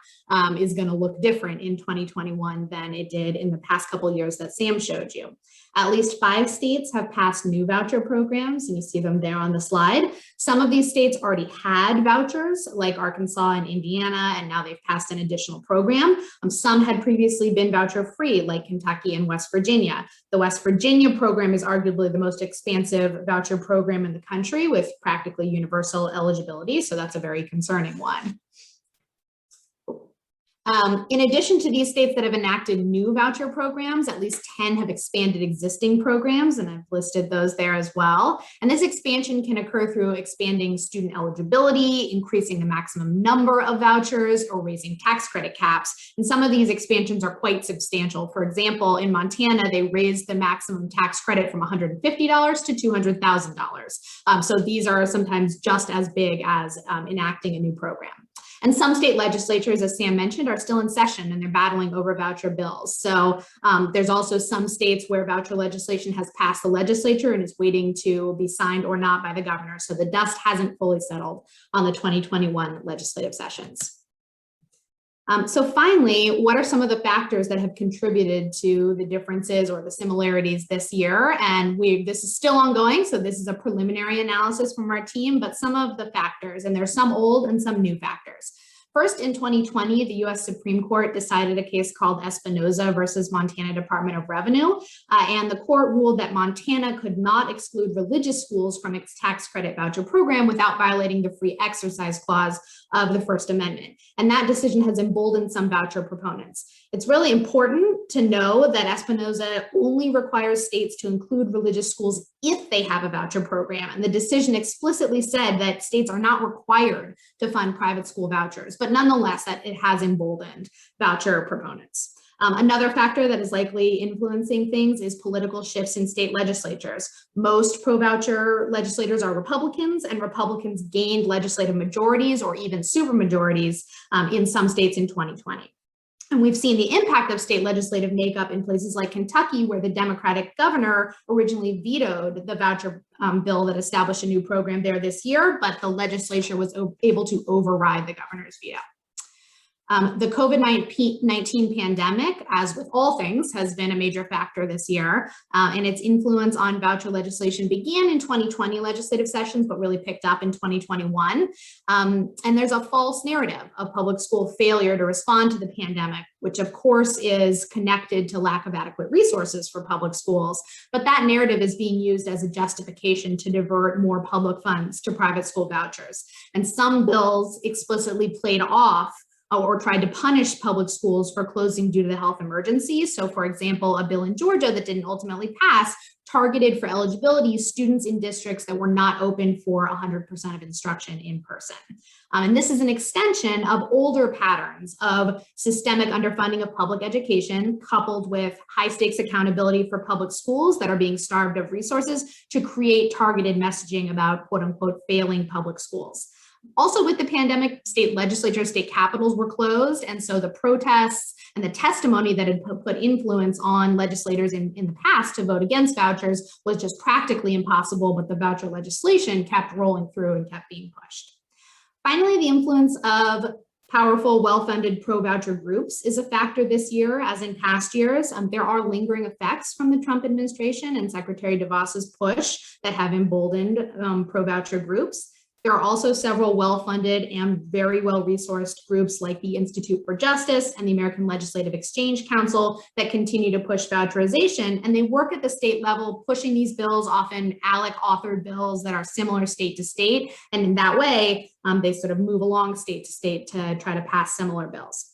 is going to look different in 2021 than it did in the past couple of years that Sam showed you. At least 5 states have passed new voucher programs, and you see them there on the slide. Some of these states already had vouchers, like Arkansas and Indiana, and now they've passed an additional program. Some had previously been voucher free, like Kentucky and West Virginia. The West Virginia program is arguably the most expansive voucher program in the country, with practically universal eligibility, so that's a very concerning one. In addition to these states that have enacted new voucher programs, at least 10 have expanded existing programs, and I've listed those there as well. And this expansion can occur through expanding student eligibility, increasing the maximum number of vouchers, or raising tax credit caps. And some of these expansions are quite substantial. For example, in Montana, they raised the maximum tax credit from $150 to $200,000. So these are sometimes just as big as enacting a new program. And some state legislatures, as Sam mentioned, are still in session and they're battling over voucher bills. So there's also some states where voucher legislation has passed the legislature and is waiting to be signed or not by the governor. So the dust hasn't fully settled on the 2021 legislative sessions. So finally, what are some of the factors that have contributed to the differences or the similarities this year? And this is still ongoing, so this is a preliminary analysis from our team, but some of the factors, and there's some old and some new factors. First, in 2020, the US Supreme Court decided a case called Espinoza versus Montana Department of Revenue, and the court ruled that Montana could not exclude religious schools from its tax credit voucher program without violating the free exercise clause of the First Amendment. And that decision has emboldened some voucher proponents. It's really important to know that Espinoza only requires states to include religious schools if they have a voucher program. And the decision explicitly said that states are not required to fund private school vouchers, but nonetheless, that it has emboldened voucher proponents. Another factor that is likely influencing things is political shifts in state legislatures. Most pro-voucher legislators are Republicans, and Republicans gained legislative majorities or even supermajorities in some states in 2020. And we've seen the impact of state legislative makeup in places like Kentucky, where the Democratic governor originally vetoed the voucher bill that established a new program there this year, but the legislature was able to override the governor's veto. The COVID-19 pandemic, as with all things, has been a major factor this year, and its influence on voucher legislation began in 2020 legislative sessions, but really picked up in 2021. And there's a false narrative of public school failure to respond to the pandemic, which of course is connected to lack of adequate resources for public schools. But that narrative is being used as a justification to divert more public funds to private school vouchers. And some bills explicitly played off or tried to punish public schools for closing due to the health emergency. So for example, a bill in Georgia that didn't ultimately pass targeted for eligibility students in districts that were not open for 100% of instruction in person. And this is an extension of older patterns of systemic underfunding of public education, coupled with high stakes accountability for public schools that are being starved of resources to create targeted messaging about quote unquote failing public schools. Also with the pandemic, state legislatures, state capitals were closed. And so the protests and the testimony that had put influence on legislators in the past to vote against vouchers was just practically impossible, but the voucher legislation kept rolling through and kept being pushed. Finally, the influence of powerful, well-funded pro-voucher groups is a factor this year, as in past years. There are lingering effects from the Trump administration and Secretary DeVos's push that have emboldened pro-voucher groups. There are also several well-funded and very well-resourced groups like the Institute for Justice and the American Legislative Exchange Council that continue to push voucherization, and they work at the state level, pushing these bills, often ALEC-authored bills that are similar state to state, and in that way, they sort of move along state to state to try to pass similar bills.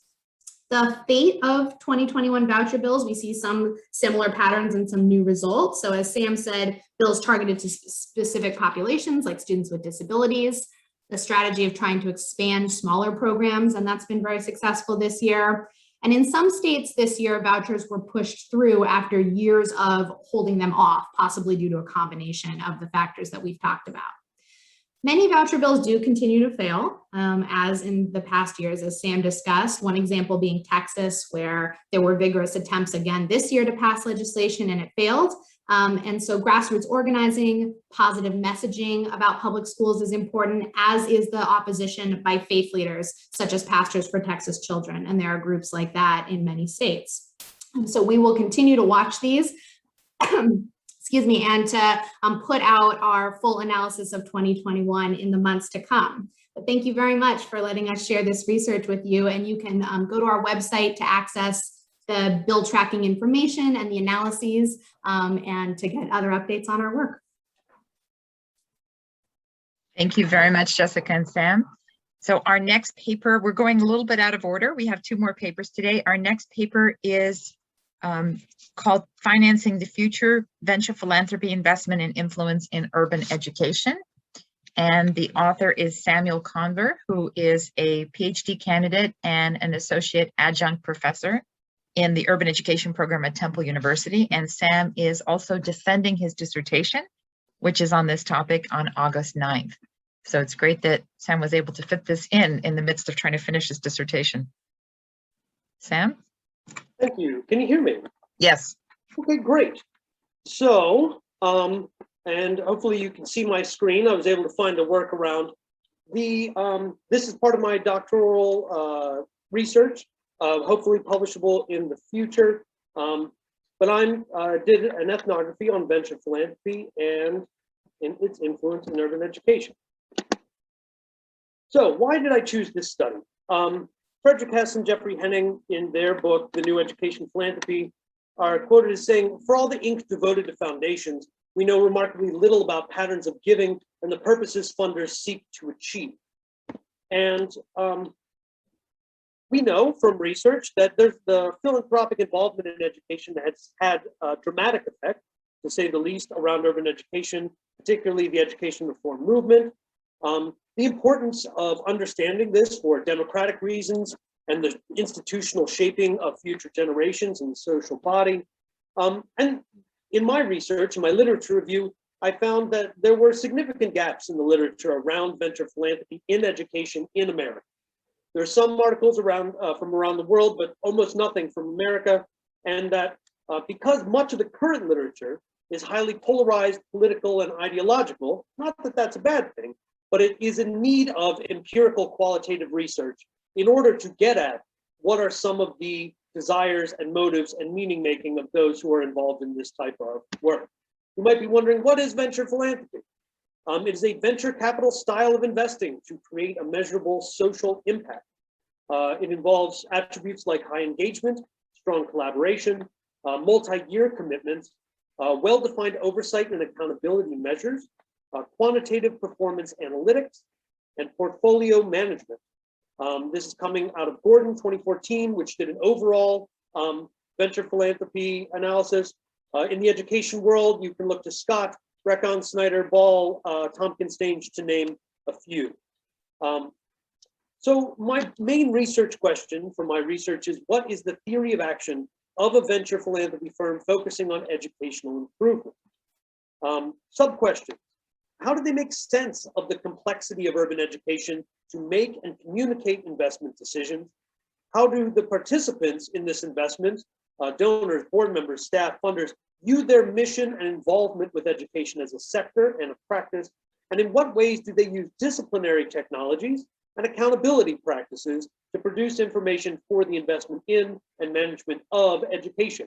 The fate of 2021 voucher bills, we see some similar patterns and some new results. So as Sam said, bills targeted to specific populations like students with disabilities, the strategy of trying to expand smaller programs, and that's been very successful this year. And in some states this year, vouchers were pushed through after years of holding them off, possibly due to a combination of the factors that we've talked about. Many voucher bills do continue to fail, as in the past years, as Sam discussed. One example being Texas, where there were vigorous attempts again this year to pass legislation and it failed. And so grassroots organizing, positive messaging about public schools is important, as is the opposition by faith leaders, such as Pastors for Texas Children. And there are groups like that in many states. And so we will continue to watch these. Excuse me, and to put out our full analysis of 2021 in the months to come. But thank you very much for letting us share this research with you. And you can go to our website to access the bill tracking information and the analyses and to get other updates on our work. Thank you very much, Jessica and Sam. So our next paper, we're going a little bit out of order. We have 2 more papers today. Our next paper is called Financing the Future, Venture Philanthropy Investment and Influence in Urban Education. And the author is Samuel Conver, who is a PhD candidate and an associate adjunct professor in the urban education program at Temple University. And Sam is also defending his dissertation, which is on this topic on August 9th. So it's great that Sam was able to fit this in the midst of trying to finish his dissertation. Sam? Thank you. Can you hear me? Yes. Okay, great. So, and hopefully you can see my screen. I was able to find a workaround. This is part of my doctoral research, hopefully publishable in the future. But I did an ethnography on venture philanthropy and its influence in urban education. So why did I choose this study? Frederick Hess and Jeffrey Henning, in their book, The New Education Philanthropy, are quoted as saying, "For all the ink devoted to foundations, we know remarkably little about patterns of giving and the purposes funders seek to achieve." And we know from research that there's the philanthropic involvement in education has had a dramatic effect, to say the least, around urban education, particularly the education reform movement. The importance of understanding this for democratic reasons and the institutional shaping of future generations and the social body. And in my research, in my literature review, I found that there were significant gaps in the literature around venture philanthropy in education in America. There are some articles around from around the world, but almost nothing from America. And that because much of the current literature is highly polarized, political, and ideological, not that that's a bad thing, but it is in need of empirical qualitative research in order to get at what are some of the desires and motives and meaning making of those who are involved in this type of work. You might be wondering, what is venture philanthropy? It is a venture capital style of investing to create a measurable social impact. It involves attributes like high engagement, strong collaboration, multi-year commitments, well-defined oversight and accountability measures, quantitative performance analytics, and portfolio management. This is coming out of Gordon 2014, which did an overall venture philanthropy analysis. In the education world, you can look to Scott, Recon, Snyder, Ball, Tompkins, Stange, to name a few. So my main research question for my research is, what is the theory of action of a venture philanthropy firm focusing on educational improvement? Sub-questions. How do they make sense of the complexity of urban education to make and communicate investment decisions? How do the participants in this investment, donors, board members, staff, funders, view their mission and involvement with education as a sector and a practice? And in what ways do they use disciplinary technologies and accountability practices to produce information for the investment in and management of education,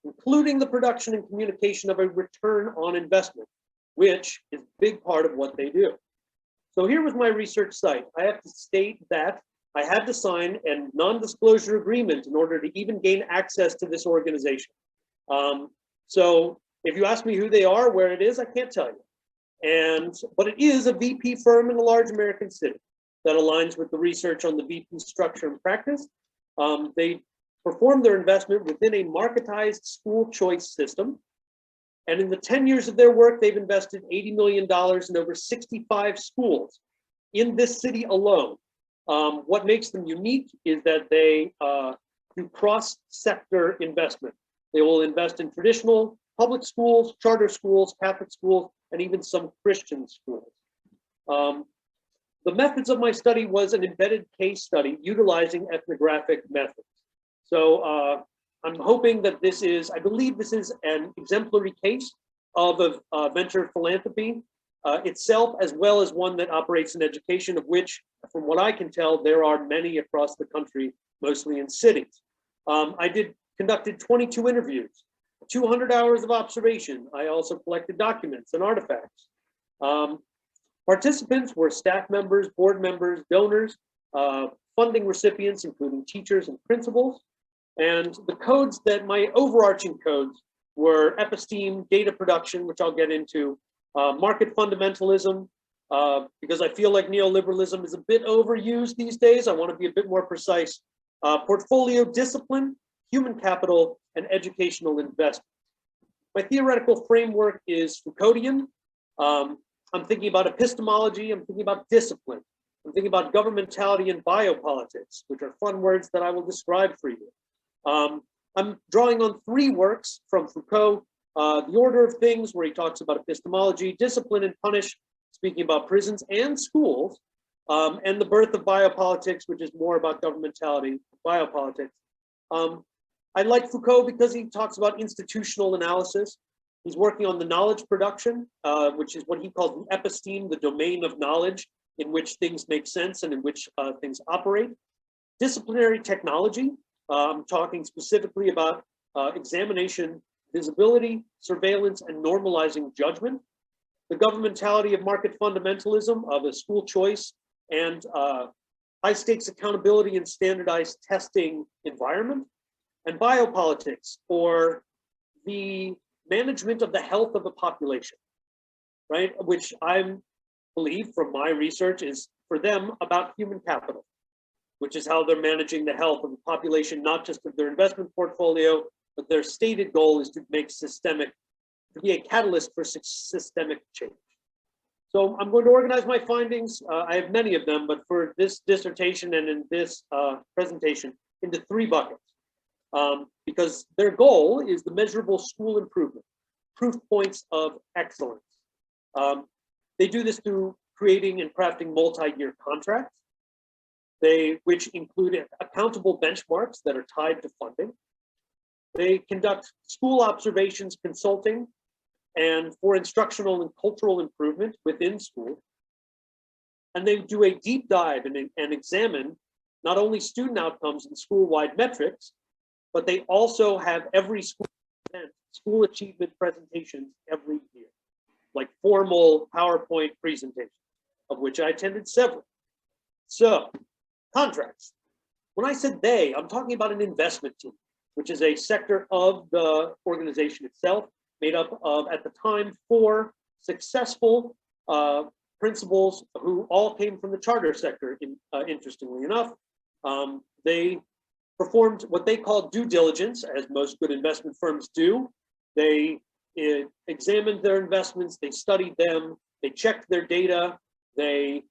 including the production and communication of a return on investment, which is a big part of what they do? So here was my research site. I have to state that I had to sign a non-disclosure agreement in order to even gain access to this organization. So if you ask me who they are, where it is, I can't tell you. But it is a VP firm in a large American city that aligns with the research on the VP structure and practice. They perform their investment within a marketized school choice system. And in the 10 years of their work, they've invested $80 million in over 65 schools in this city alone. What makes them unique is that they do cross-sector investment. They will invest in traditional public schools, charter schools, Catholic schools, and even some Christian schools. The methods of my study was an embedded case study utilizing ethnographic methods. So I'm hoping that I believe this is an exemplary case of a venture philanthropy itself, as well as one that operates in education, of which, from what I can tell, there are many across the country, mostly in cities. I conducted 22 interviews, 200 hours of observation. I also collected documents and artifacts. Participants were staff members, board members, donors, funding recipients, including teachers and principals. And the codes my overarching codes were episteme, data production, which I'll get into, market fundamentalism, because I feel like neoliberalism is a bit overused these days. I want to be a bit more precise. Portfolio discipline, human capital, and educational investment. My theoretical framework is Foucauldian. I'm thinking about epistemology, I'm thinking about discipline, I'm thinking about governmentality and biopolitics, which are fun words that I will describe for you. I'm drawing on 3 works from Foucault, The Order of Things, where he talks about epistemology, Discipline and Punish, speaking about prisons and schools, and The Birth of Biopolitics, which is more about governmentality, biopolitics. I like Foucault because he talks about institutional analysis. He's working on the knowledge production, which is what he calls the episteme, the domain of knowledge in which things make sense and in which things operate. Disciplinary technology, I'm talking specifically about examination, visibility, surveillance, and normalizing judgment. The governmentality of market fundamentalism, of a school choice, and high stakes accountability and standardized testing environment. And biopolitics, or the management of the health of a population, right? Which I believe from my research is for them about human capital, which is how they're managing the health of the population, not just of their investment portfolio, but their stated goal is to be a catalyst for systemic change. So I'm going to organize my findings. I have many of them, but for this dissertation and in this presentation, into 3 buckets. Because their goal is the measurable school improvement, proof points of excellence. They do this through creating and crafting multi-year contracts, which include accountable benchmarks that are tied to funding. They conduct school observations, consulting, and for instructional and cultural improvement within school. And they do a deep dive and examine not only student outcomes and school-wide metrics, but they also have every school present school achievement presentations every year, like formal PowerPoint presentations, of which I attended several. So, contracts. When I said they, I'm talking about an investment team, which is a sector of the organization itself, made up of, at the time, 4 successful principals who all came from the charter sector, interestingly enough. They performed what they call due diligence, as most good investment firms do. They examined their investments, they studied them, they checked their data, they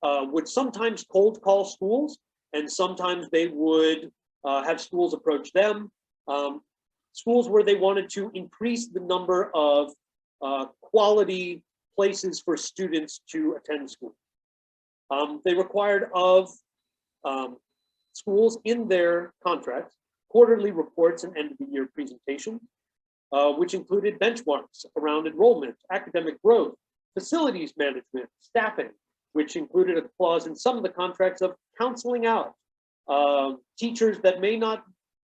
would sometimes cold call schools, and sometimes they would have schools approach them. Schools where they wanted to increase the number of quality places for students to attend school. They required of schools in their contracts quarterly reports and end of the year presentations, which included benchmarks around enrollment, academic growth, facilities management, staffing, which included a clause in some of the contracts of counseling out teachers that may not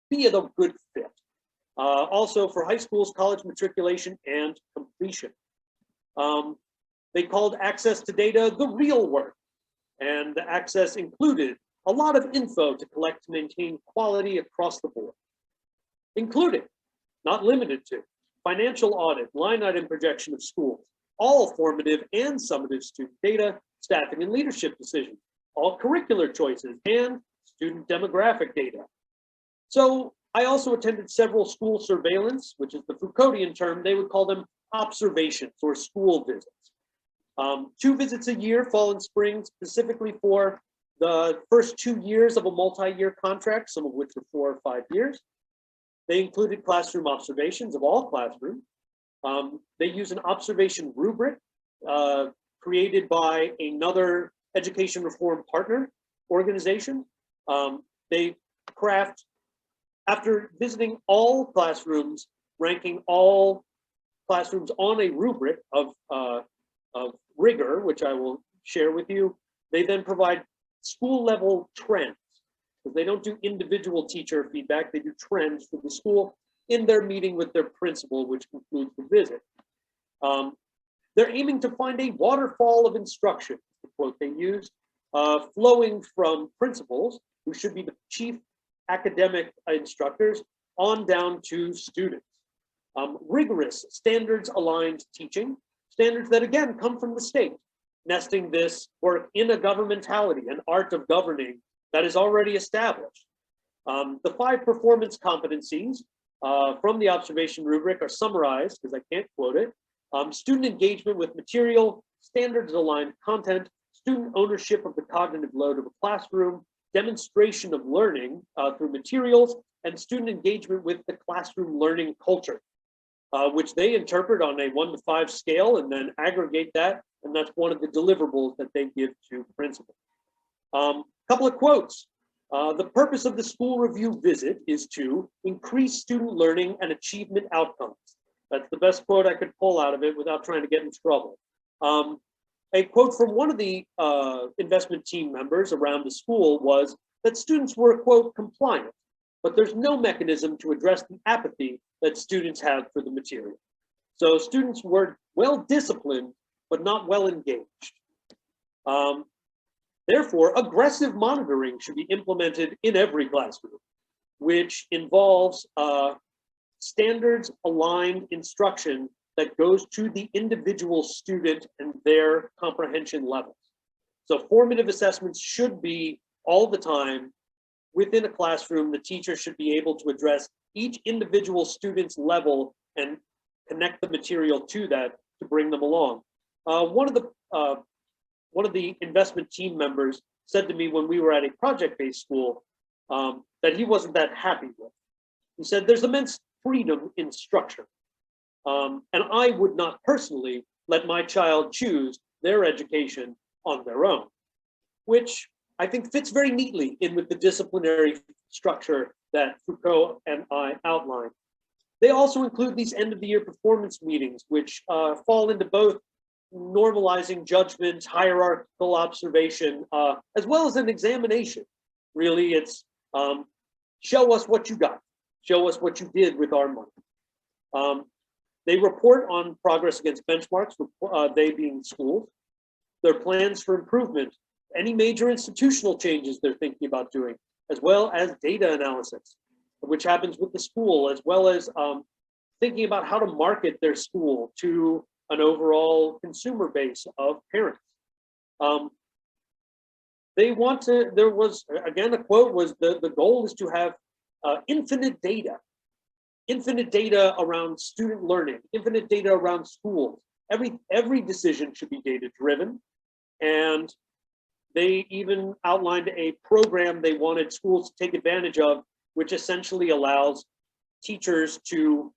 be a good fit. Also for high schools, college matriculation and completion. They called access to data the real work, and the access included a lot of info to collect to maintain quality across the board, including, not limited to, financial audit, line item projection of schools, all formative and summative student data, staffing and leadership decisions, all curricular choices, and student demographic data. So I also attended several school surveillance, which is the Foucauldian term. They would call them observations or school visits. 2 visits a year, fall and spring, specifically for the first 2 years of a multi-year contract, some of which were 4 or 5 years. They included classroom observations of all classrooms. They use an observation rubric created by another education reform partner organization. They craft, after visiting all classrooms, ranking all classrooms on a rubric of rigor, which I will share with you. They then provide school level trends, because they don't do individual teacher feedback, they do trends for the school in their meeting with their principal, which concludes the visit. They're aiming to find a waterfall of instruction, the quote they use, flowing from principals, who should be the chief academic instructors, on down to students. Rigorous standards aligned teaching, standards that again come from the state, nesting this work in a governmentality, an art of governing that is already established. The 5 performance competencies from the observation rubric are summarized, because I can't quote it. Student engagement with material, standards aligned content, student ownership of the cognitive load of a classroom, demonstration of learning through materials, and student engagement with the classroom learning culture, which they interpret on a 1 to 5 scale and then aggregate that. And that's one of the deliverables that they give to principals. Couple of quotes. The purpose of the school review visit is to increase student learning and achievement outcomes. That's the best quote I could pull out of it without trying to get in trouble. A quote from one of the investment team members around the school was that students were, quote, compliant, but there's no mechanism to address the apathy that students have for the material. So students were well disciplined, but not well engaged. Therefore, aggressive monitoring should be implemented in every classroom, which involves standards aligned instruction that goes to the individual student and their comprehension levels. So formative assessments should be all the time within a classroom. The teacher should be able to address each individual student's level and connect the material to that to bring them along. One of the investment team members said to me when we were at a project-based school that he wasn't that happy with. He said, there's immense freedom in structure. And I would not personally let my child choose their education on their own, which I think fits very neatly in with the disciplinary structure that Foucault and I outlined. They also include these end of the year performance meetings, which fall into both normalizing judgment, hierarchical observation, as well as an examination. Really, it's show us what you got, show us what you did with our money. They report on progress against benchmarks, they being schools, their plans for improvement, any major institutional changes they're thinking about doing, as well as data analysis, which happens with the school, as well as thinking about how to market their school to an overall consumer base of parents. They want to, there was, again, a quote was the goal is to have infinite data around student learning, infinite data around schools. Every decision should be data driven. And they even outlined a program they wanted schools to take advantage of, which essentially allows teachers to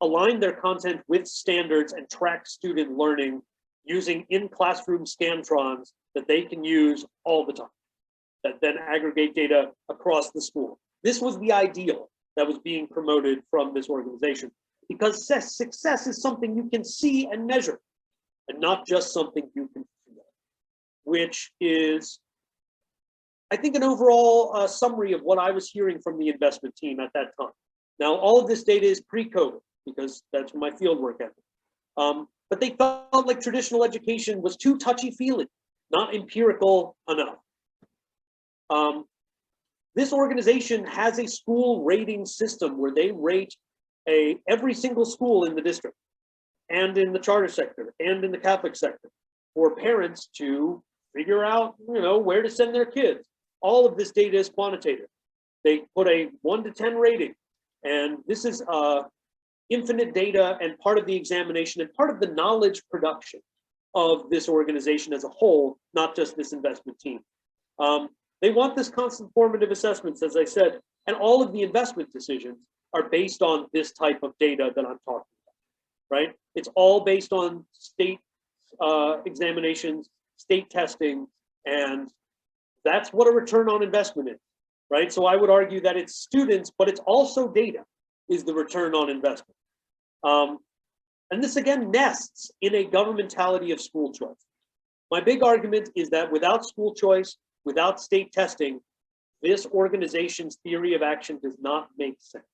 align their content with standards and track student learning using in-classroom scantrons that they can use all the time, that then aggregate data across the school. This was the ideal that was being promoted from this organization, because success is something you can see and measure, and not just something you can feel, which is, I think, an overall summary of what I was hearing from the investment team at that time. Now, all of this data is pre-COVID, because that's my fieldwork ended. but they felt like traditional education was too touchy-feely, not empirical enough. This organization has a school rating system where they rate every single school in the district and in the charter sector and in the Catholic sector for parents to figure out, where to send their kids. All of this data is quantitative. They put a 1 to 10 rating, and this is infinite data and part of the examination and part of the knowledge production of this organization as a whole, not just this investment team. They want this constant formative assessments, as I said, and all of the investment decisions are based on this type of data that I'm talking about, right? It's all based on state examinations, state testing, and that's what a return on investment is, right? So I would argue that it's students, but it's also data is the return on investment. And this again nests in a governmentality of school choice. My big argument is that without school choice, without state testing, this organization's theory of action does not make sense,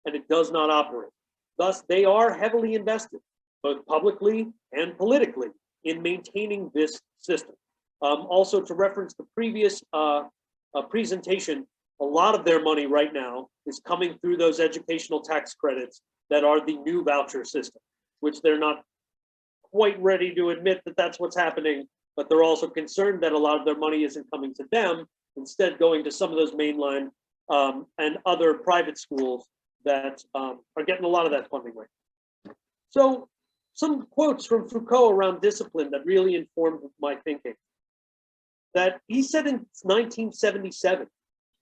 and it does not operate. Thus, they are heavily invested, both publicly and politically, in maintaining this system. Also, to reference the previous presentation, a lot of their money right now is coming through those educational tax credits that are the new voucher system, which they're not quite ready to admit that that's what's happening, but they're also concerned that a lot of their money isn't coming to them, instead going to some of those mainline and other private schools that are getting a lot of that funding right now. So some quotes from Foucault around discipline that really informed my thinking. That he said in 1977,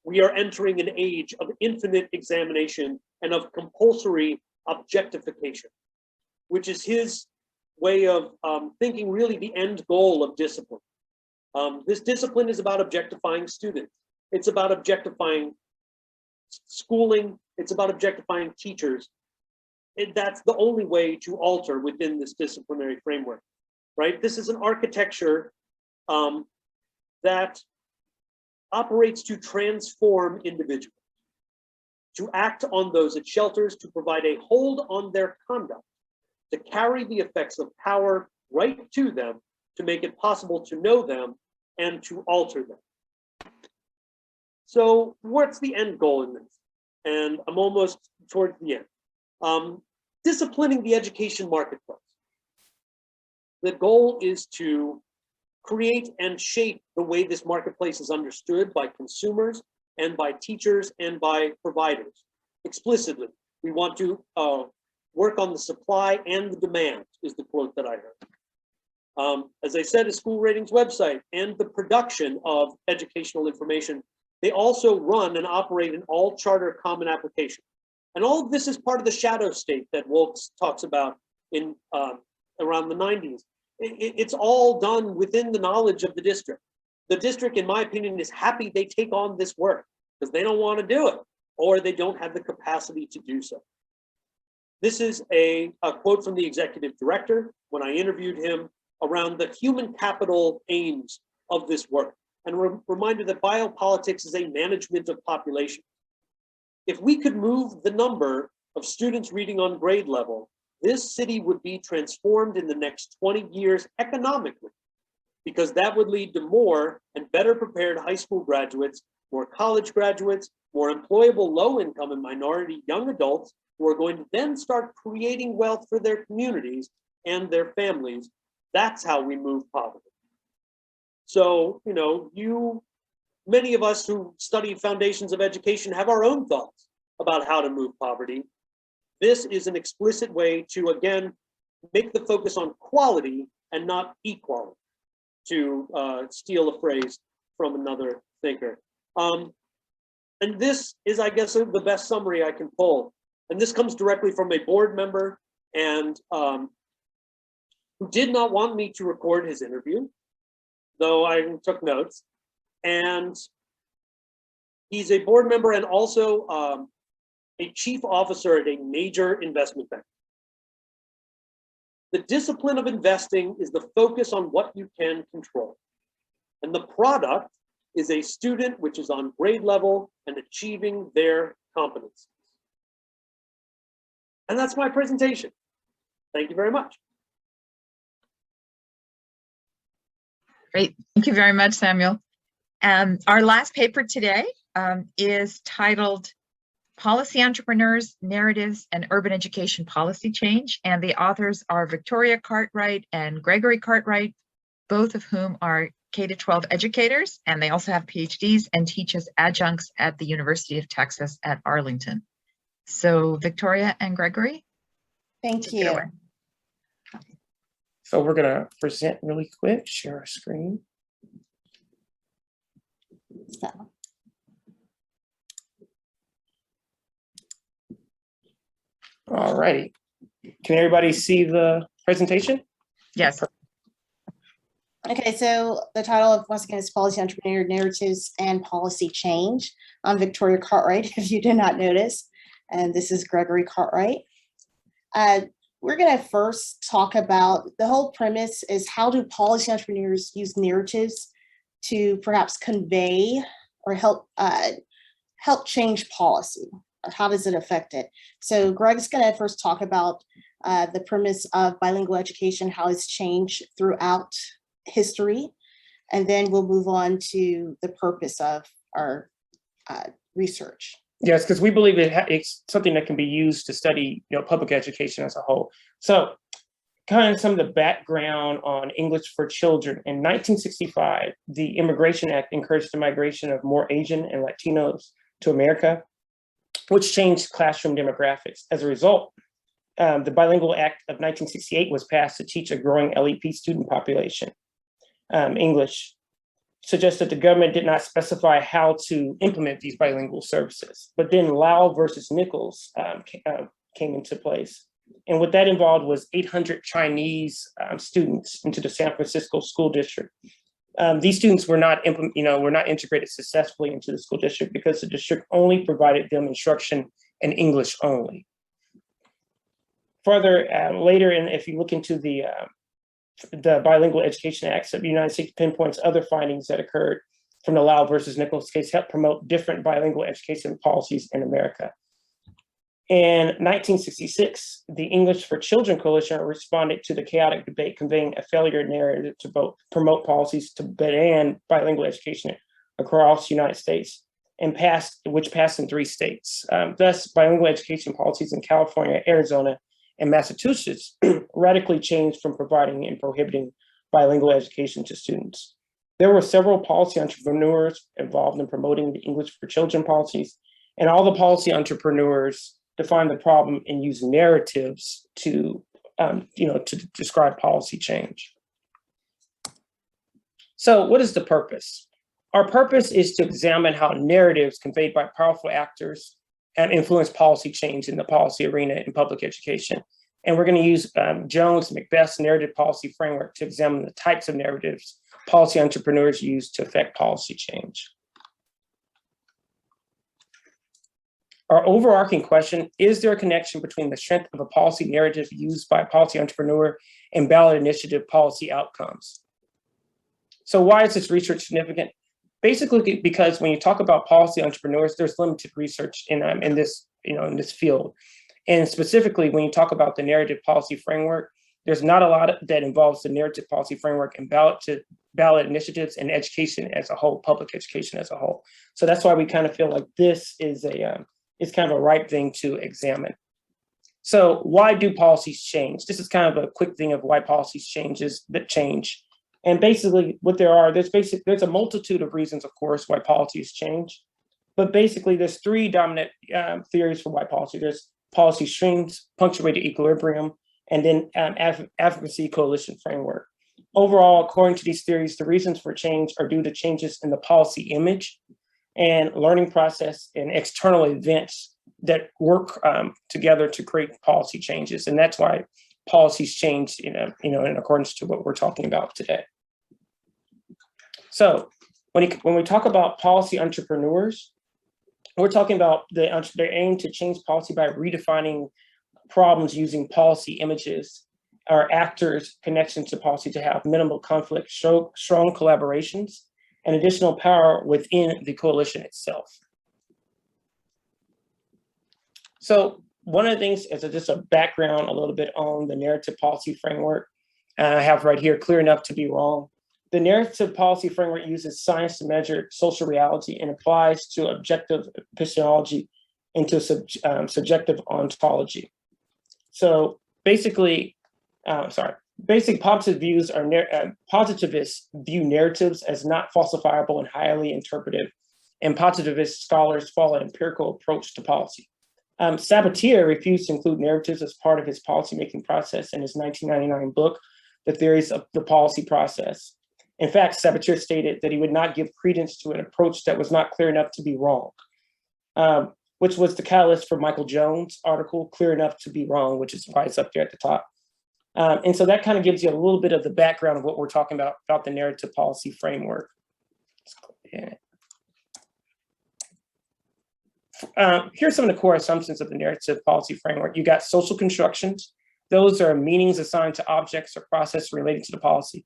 we are entering an age of infinite examination and of compulsory objectification, which is his way of thinking really the end goal of discipline. This discipline is about objectifying students. It's about objectifying schooling. It's about objectifying teachers. And that's the only way to alter within this disciplinary framework, right? This is an architecture that operates to transform individuals, to act on those it shelters, to provide a hold on their conduct, to carry the effects of power right to them, to make it possible to know them and to alter them. So what's the end goal in this? And I'm almost towards the end. Disciplining the education marketplace. The goal is to create and shape the way this marketplace is understood by consumers and by teachers and by providers. Explicitly, we want to work on the supply and the demand, is the quote that I heard. As I said, a school ratings website and the production of educational information, they also run and operate an all charter common application. And all of this is part of the shadow state that Wilkes talks about in around the 90s. It's all done within the knowledge of the district. The district, in my opinion, is happy they take on this work because they don't want to do it or they don't have the capacity to do so. This is a quote from the executive director when I interviewed him around the human capital aims of this work. And a reminder that biopolitics is a management of population. If we could move the number of students reading on grade level, this city would be transformed in the next 20 years economically, because that would lead to more and better prepared high school graduates, more college graduates, more employable low-income and minority young adults who are going to then start creating wealth for their communities and their families. That's how we move poverty. So, many of us who study foundations of education have our own thoughts about how to move poverty. This is an explicit way to, again, make the focus on quality and not equality, to steal a phrase from another thinker. And this is, I guess, the best summary I can pull. And this comes directly from a board member and who did not want me to record his interview, though I took notes. And he's a board member and also a chief officer at a major investment bank. The discipline of investing is the focus on what you can control. And the product is a student which is on grade level and achieving their competencies. And that's my presentation. Thank you very much. Great. Thank you very much, Samuel. Our last paper today is titled Policy Entrepreneurs, Narratives, and Urban Education Policy Change. And the authors are Victoria Cartwright and Gregory Cartwright, both of whom are K-12 educators, and they also have PhDs and teach as adjuncts at the University of Texas at Arlington. So Victoria and Gregory. Thank take it you. away. So we're gonna present really quick, share our screen. So, All righty. Can everybody see the presentation? Yes. okay, so the title of once again is Policy Entrepreneur Narratives and Policy Change. I'm Victoria Cartwright, if you did not notice, and this is Gregory Cartwright. We're going to first talk about the whole premise is how do policy entrepreneurs use narratives to perhaps convey or help change policy, or how does it affect it? So Greg's going to first talk about the premise of bilingual education, how it's changed throughout history, and then we'll move on to the purpose of our research. Yes, because we believe it's something that can be used to study, public education as a whole. So kind of some of the background on English for children. In 1965, the Immigration Act encouraged the migration of more Asian and Latinos to America, which changed classroom demographics. As a result, the Bilingual Act of 1968 was passed to teach a growing LEP student population. English suggests that the government did not specify how to implement these bilingual services. But then Lau versus Nichols came into place. And what that involved was 800 Chinese students into the San Francisco school district. These students were not integrated successfully into the school district because the district only provided them instruction in English only. Further, later, and if you look into the Bilingual Education Act of the United States pinpoints other findings that occurred from the Lau versus Nichols case help promote different bilingual education policies in America. In 1966, the English for Children Coalition responded to the chaotic debate, conveying a failure narrative to promote policies to ban bilingual education across the United States, and which passed in 3 states. Thus, bilingual education policies in California, Arizona, and Massachusetts radically changed from providing and prohibiting bilingual education to students. There were several policy entrepreneurs involved in promoting the English for Children policies, and all the policy entrepreneurs defined the problem and used narratives to describe policy change. So what is the purpose? Our purpose is to examine how narratives conveyed by powerful actors and influence policy change in the policy arena in public education. And we're going to use Jones-Macbeth's narrative policy framework to examine the types of narratives policy entrepreneurs use to affect policy change. Our overarching question, is there a connection between the strength of a policy narrative used by a policy entrepreneur and ballot initiative policy outcomes? So why is this research significant? Basically, because when you talk about policy entrepreneurs, there's limited research in this field. And specifically, when you talk about the narrative policy framework, there's not a lot that involves the narrative policy framework and ballot initiatives and education as a whole, public education as a whole. So that's why we kind of feel like this is kind of a ripe thing to examine. So why do policies change? This is kind of a quick thing of why policies change. And basically what there's a multitude of reasons, of course, why policies change. But basically there's 3 dominant theories for why policy. There's policy streams, punctuated equilibrium, and then advocacy coalition framework. Overall, according to these theories, the reasons for change are due to changes in the policy image and learning process and external events that work together to create policy changes. And that's why policies change in accordance to what we're talking about today. So when we talk about policy entrepreneurs, we're talking about their aim to change policy by redefining problems using policy images or actors' connections to policy to have minimal conflict, strong collaborations, and additional power within the coalition itself. So one of the things is just a background a little bit on the narrative policy framework. I have right here, clear enough to be wrong. The narrative policy framework uses science to measure social reality and applies to objective epistemology into subjective ontology. So basically, basic positive views are positivists view narratives as not falsifiable and highly interpretive, and positivist scholars follow an empirical approach to policy. Sabatier refused to include narratives as part of his policymaking process in his 1999 book, The Theories of the Policy Process. In fact, Sabatier stated that he would not give credence to an approach that was not clear enough to be wrong, which was the catalyst for Michael Jones' article, Clear Enough to Be Wrong, which is why it's up there at the top. And so that kind of gives you a little bit of the background of what we're talking about the narrative policy framework. Here's some of the core assumptions of the narrative policy framework. You got social constructions. Those are meanings assigned to objects or processes related to the policy.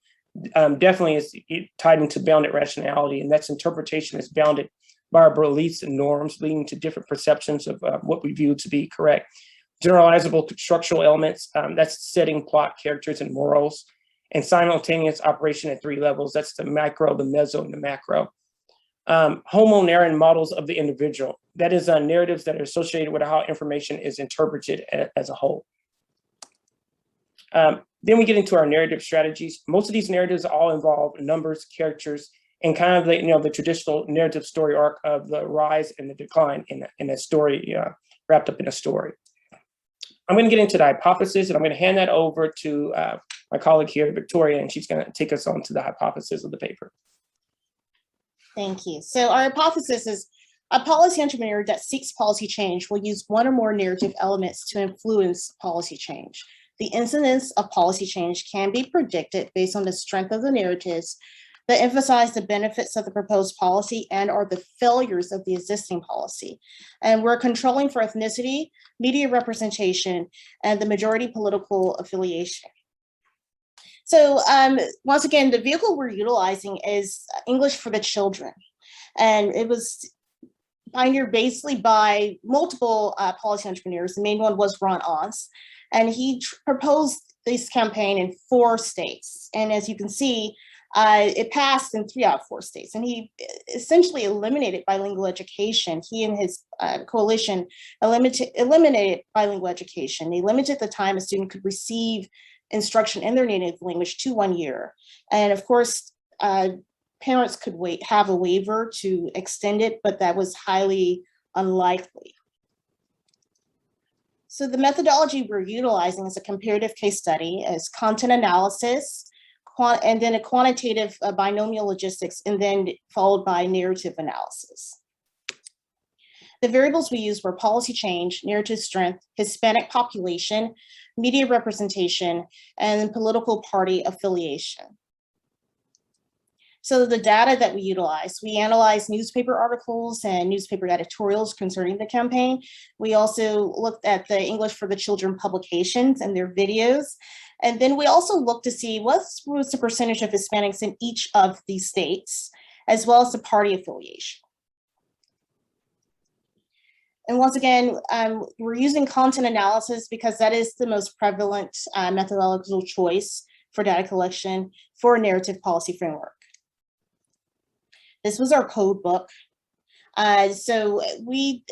Definitely is tied into bounded rationality, and that's interpretation is bounded by our beliefs and norms, leading to different perceptions of what we view to be correct. Generalizable structural elements, that's setting, plot, characters, and morals, and simultaneous operation at 3 levels. That's the macro, the meso, and the macro. Homo-narrative models of the individual. That is narratives that are associated with how information is interpreted as a whole. Then we get into our narrative strategies. Most of these narratives all involve numbers, characters, and kind of the traditional narrative story arc of the rise and the decline in a story, wrapped up in a story. I'm going to get into the hypothesis, and I'm going to hand that over to my colleague here, Victoria, and she's going to take us on to the hypothesis of the paper. Thank you. So our hypothesis is a policy entrepreneur that seeks policy change will use one or more narrative elements to influence policy change. The incidence of policy change can be predicted based on the strength of the narratives that emphasize the benefits of the proposed policy and or the failures of the existing policy. And we're controlling for ethnicity, media representation, and the majority political affiliation. So once again, the vehicle we're utilizing is English for the Children. And it was pioneered basically by multiple policy entrepreneurs. The main one was Ron Once. And he proposed this campaign in 4 states. And as you can see, it passed in 3 out of 4 states. And he essentially eliminated bilingual education. He and his coalition eliminated bilingual education. They limited the time a student could receive instruction in their native language to 1 year. And of course, parents could have a waiver to extend it, but that was highly unlikely. So the methodology we're utilizing is a comparative case study, as content analysis, and then a quantitative binomial logistics, and then followed by narrative analysis. The variables we used were policy change, narrative strength, Hispanic population, media representation, and political party affiliation. So the data that we utilized, we analyzed newspaper articles and newspaper editorials concerning the campaign. We also looked at the English for the Children publications and their videos. And then we also looked to see what was the percentage of Hispanics in each of these states, as well as the party affiliation. And once again, we're using content analysis because that is the most prevalent methodological choice for data collection for a narrative policy framework. This was our code book. So we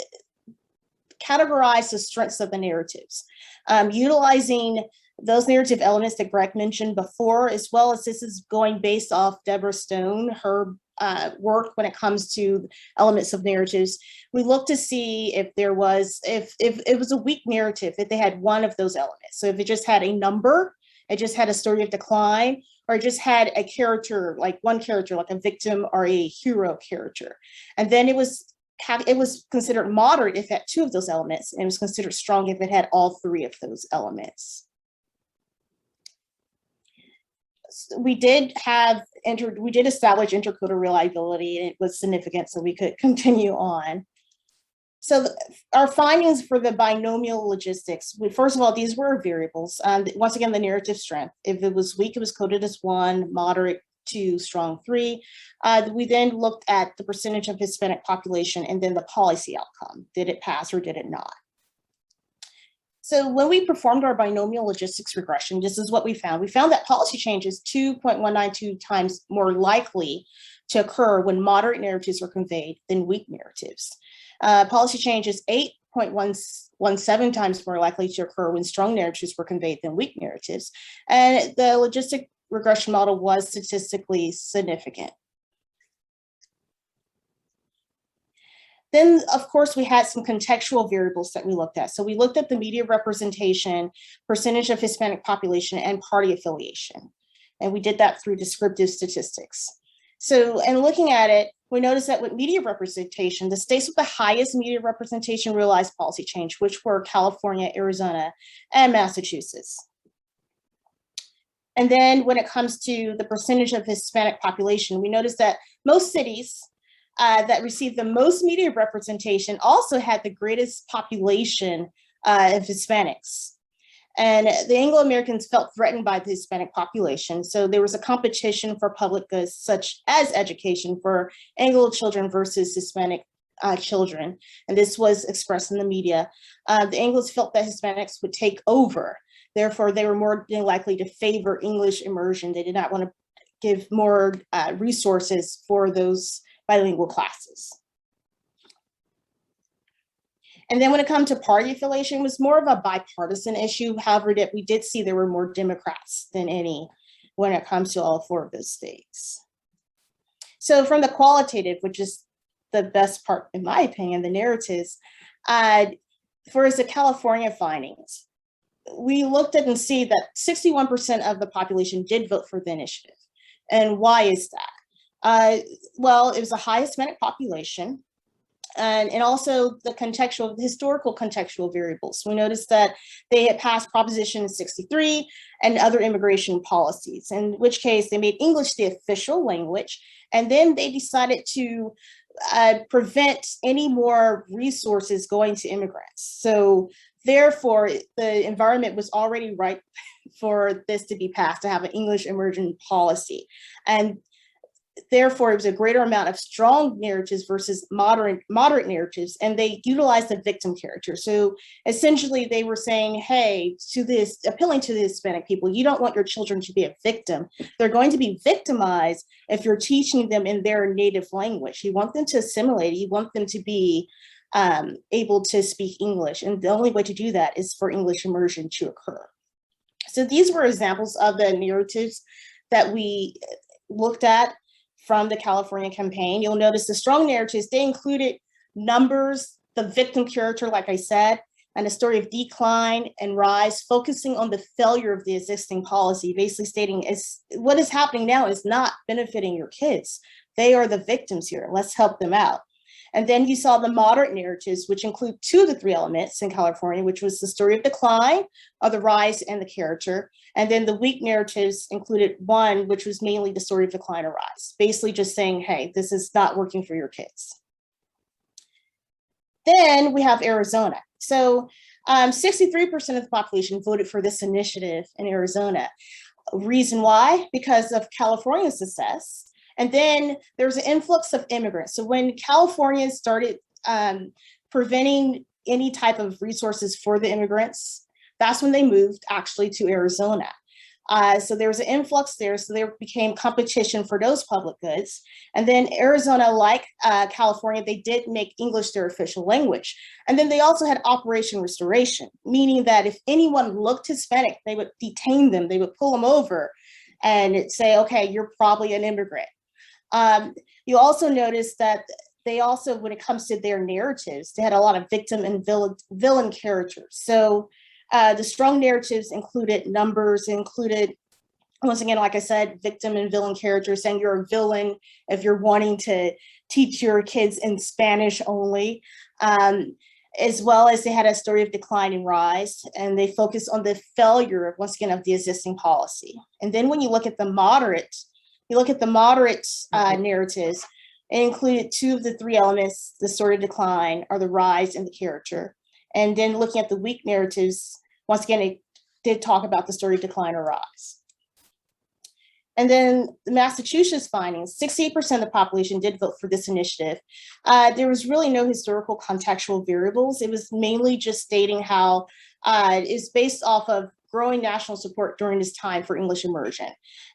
categorized the strengths of the narratives, utilizing those narrative elements that Greg mentioned before, as well as this is going based off Deborah Stone, her work when it comes to elements of narratives. We looked to see if there was, if it was a weak narrative, if they had one of those elements. So if it just had a number, it just had a story of decline, or it just had a character, like one character, like a victim or a hero character. And then it was considered moderate if it had 2 of those elements, and it was considered strong if it had all 3 of those elements. We did establish intercoder reliability, and it was significant, so we could continue on. So our findings for the binomial logistics, first of all, these were variables. Once again, the narrative strength. If it was weak, it was coded as 1, moderate 2, strong 3. We then looked at the percentage of Hispanic population and then the policy outcome. Did it pass or did it not? So when we performed our binomial logistics regression, this is what we found. We found that policy change is 2.192 times more likely to occur when moderate narratives are conveyed than weak narratives. Policy change is 8.117 times more likely to occur when strong narratives were conveyed than weak narratives. And the logistic regression model was statistically significant. Then, of course, we had some contextual variables that we looked at. So we looked at the media representation, percentage of Hispanic population, and party affiliation. And we did that through descriptive statistics. So, and looking at it, we noticed that with media representation, the states with the highest media representation realized policy change, which were California, Arizona, and Massachusetts. And then when it comes to the percentage of Hispanic population, we noticed that most cities that received the most media representation also had the greatest population of Hispanics. And the Anglo-Americans felt threatened by the Hispanic population. So there was a competition for public goods, such as education for Anglo children versus Hispanic children. And this was expressed in the media. The Anglos felt that Hispanics would take over. Therefore, they were more likely to favor English immersion. They did not want to give more resources for those bilingual classes. And then when it comes to party affiliation, it was more of a bipartisan issue. However, that we did see there were more Democrats than any when it comes to all 4 of those states. So from the qualitative, which is the best part, in my opinion, the narratives, for the California findings, we looked at and see that 61% of the population did vote for the initiative. And why is that? Well, it was a high Hispanic population, and also the historical contextual variables. We noticed that they had passed Proposition 63 and other immigration policies, in which case they made English the official language, and then they decided to prevent any more resources going to immigrants. So therefore, the environment was already ripe for this to be passed, to have an English immersion policy. And therefore, it was a greater amount of strong narratives versus moderate narratives, and they utilized the victim character. So essentially, they were saying, hey, appealing to the Hispanic people, you don't want your children to be a victim. They're going to be victimized if you're teaching them in their native language. You want them to assimilate. You want them to be able to speak English, and the only way to do that is for English immersion to occur. So these were examples of the narratives that we looked at from the California campaign. You'll notice the strong narratives, they included numbers, the victim character, like I said, and a story of decline and rise, focusing on the failure of the existing policy, basically stating what is happening now is not benefiting your kids. They are the victims here. Let's help them out. And then you saw the moderate narratives, which include 2 of the 3 elements in California, which was the story of decline, of the rise, and the character. And then the weak narratives included 1, which was mainly the story of decline or rise, basically just saying, hey, this is not working for your kids. Then we have Arizona. So 63% of the population voted for this initiative in Arizona. Reason why? Because of California's success. And then there's an influx of immigrants. So when California started preventing any type of resources for the immigrants, that's when they moved actually to Arizona. So there was an influx there. So there became competition for those public goods. And then Arizona, like California, they did make English their official language. And then they also had Operation Restoration, meaning that if anyone looked Hispanic, they would detain them. They would pull them over and say, okay, you're probably an immigrant. You also notice that they also, when it comes to their narratives, they had a lot of victim and villain characters. So the strong narratives included numbers, included, once again, like I said, victim and villain characters, saying you're a villain if you're wanting to teach your kids in Spanish only, as well as they had a story of decline and rise, and they focused on the failure, once again, of the existing policy. And then when you look at the moderate, narratives, it included 2 of the 3 elements, the story of decline, or the rise, and the character. And then looking at the weak narratives, once again, it did talk about the story of decline or rise. And then the Massachusetts findings, 68% of the population did vote for this initiative. There was really no historical contextual variables. It was mainly just stating how it's based off of growing national support during this time for English immersion.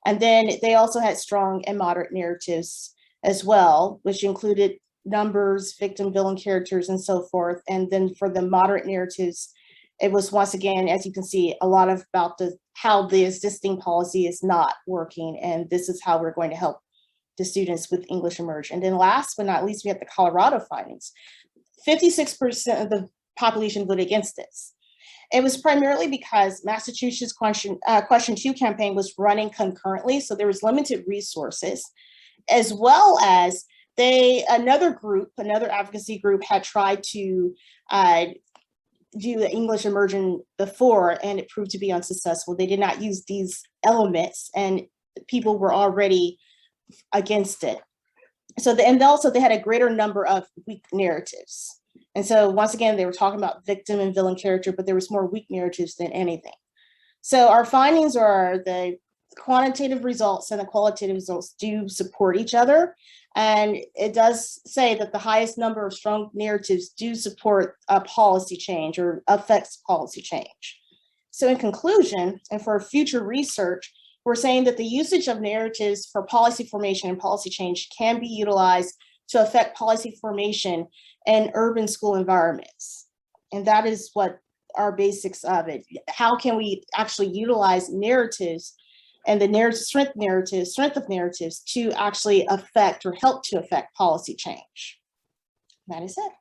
And then they also had strong and moderate narratives as well, which included numbers, victim, villain characters, and so forth. And then for the moderate narratives, it was once again, as you can see, a lot of about how the existing policy is not working, and this is how we're going to help the students with English immersion. And then last but not least, we have the Colorado findings. 56% of the population voted against this. It was primarily because Massachusetts Question 2 campaign was running concurrently, so there was limited resources, as well as another advocacy group had tried to do the English immersion before, and it proved to be unsuccessful. They did not use these elements, and people were already against it. So, and also they had a greater number of weak narratives. And so once again, they were talking about victim and villain character, but there was more weak narratives than anything. So our findings are the quantitative results and the qualitative results do support each other. And it does say that the highest number of strong narratives do support a policy change or affects policy change. So in conclusion, and for future research, we're saying that the usage of narratives for policy formation and policy change can be utilized to affect policy formation in urban school environments. And that is what our basics of it. How can we actually utilize narratives and the strength of narratives to actually affect or help to affect policy change? That is it.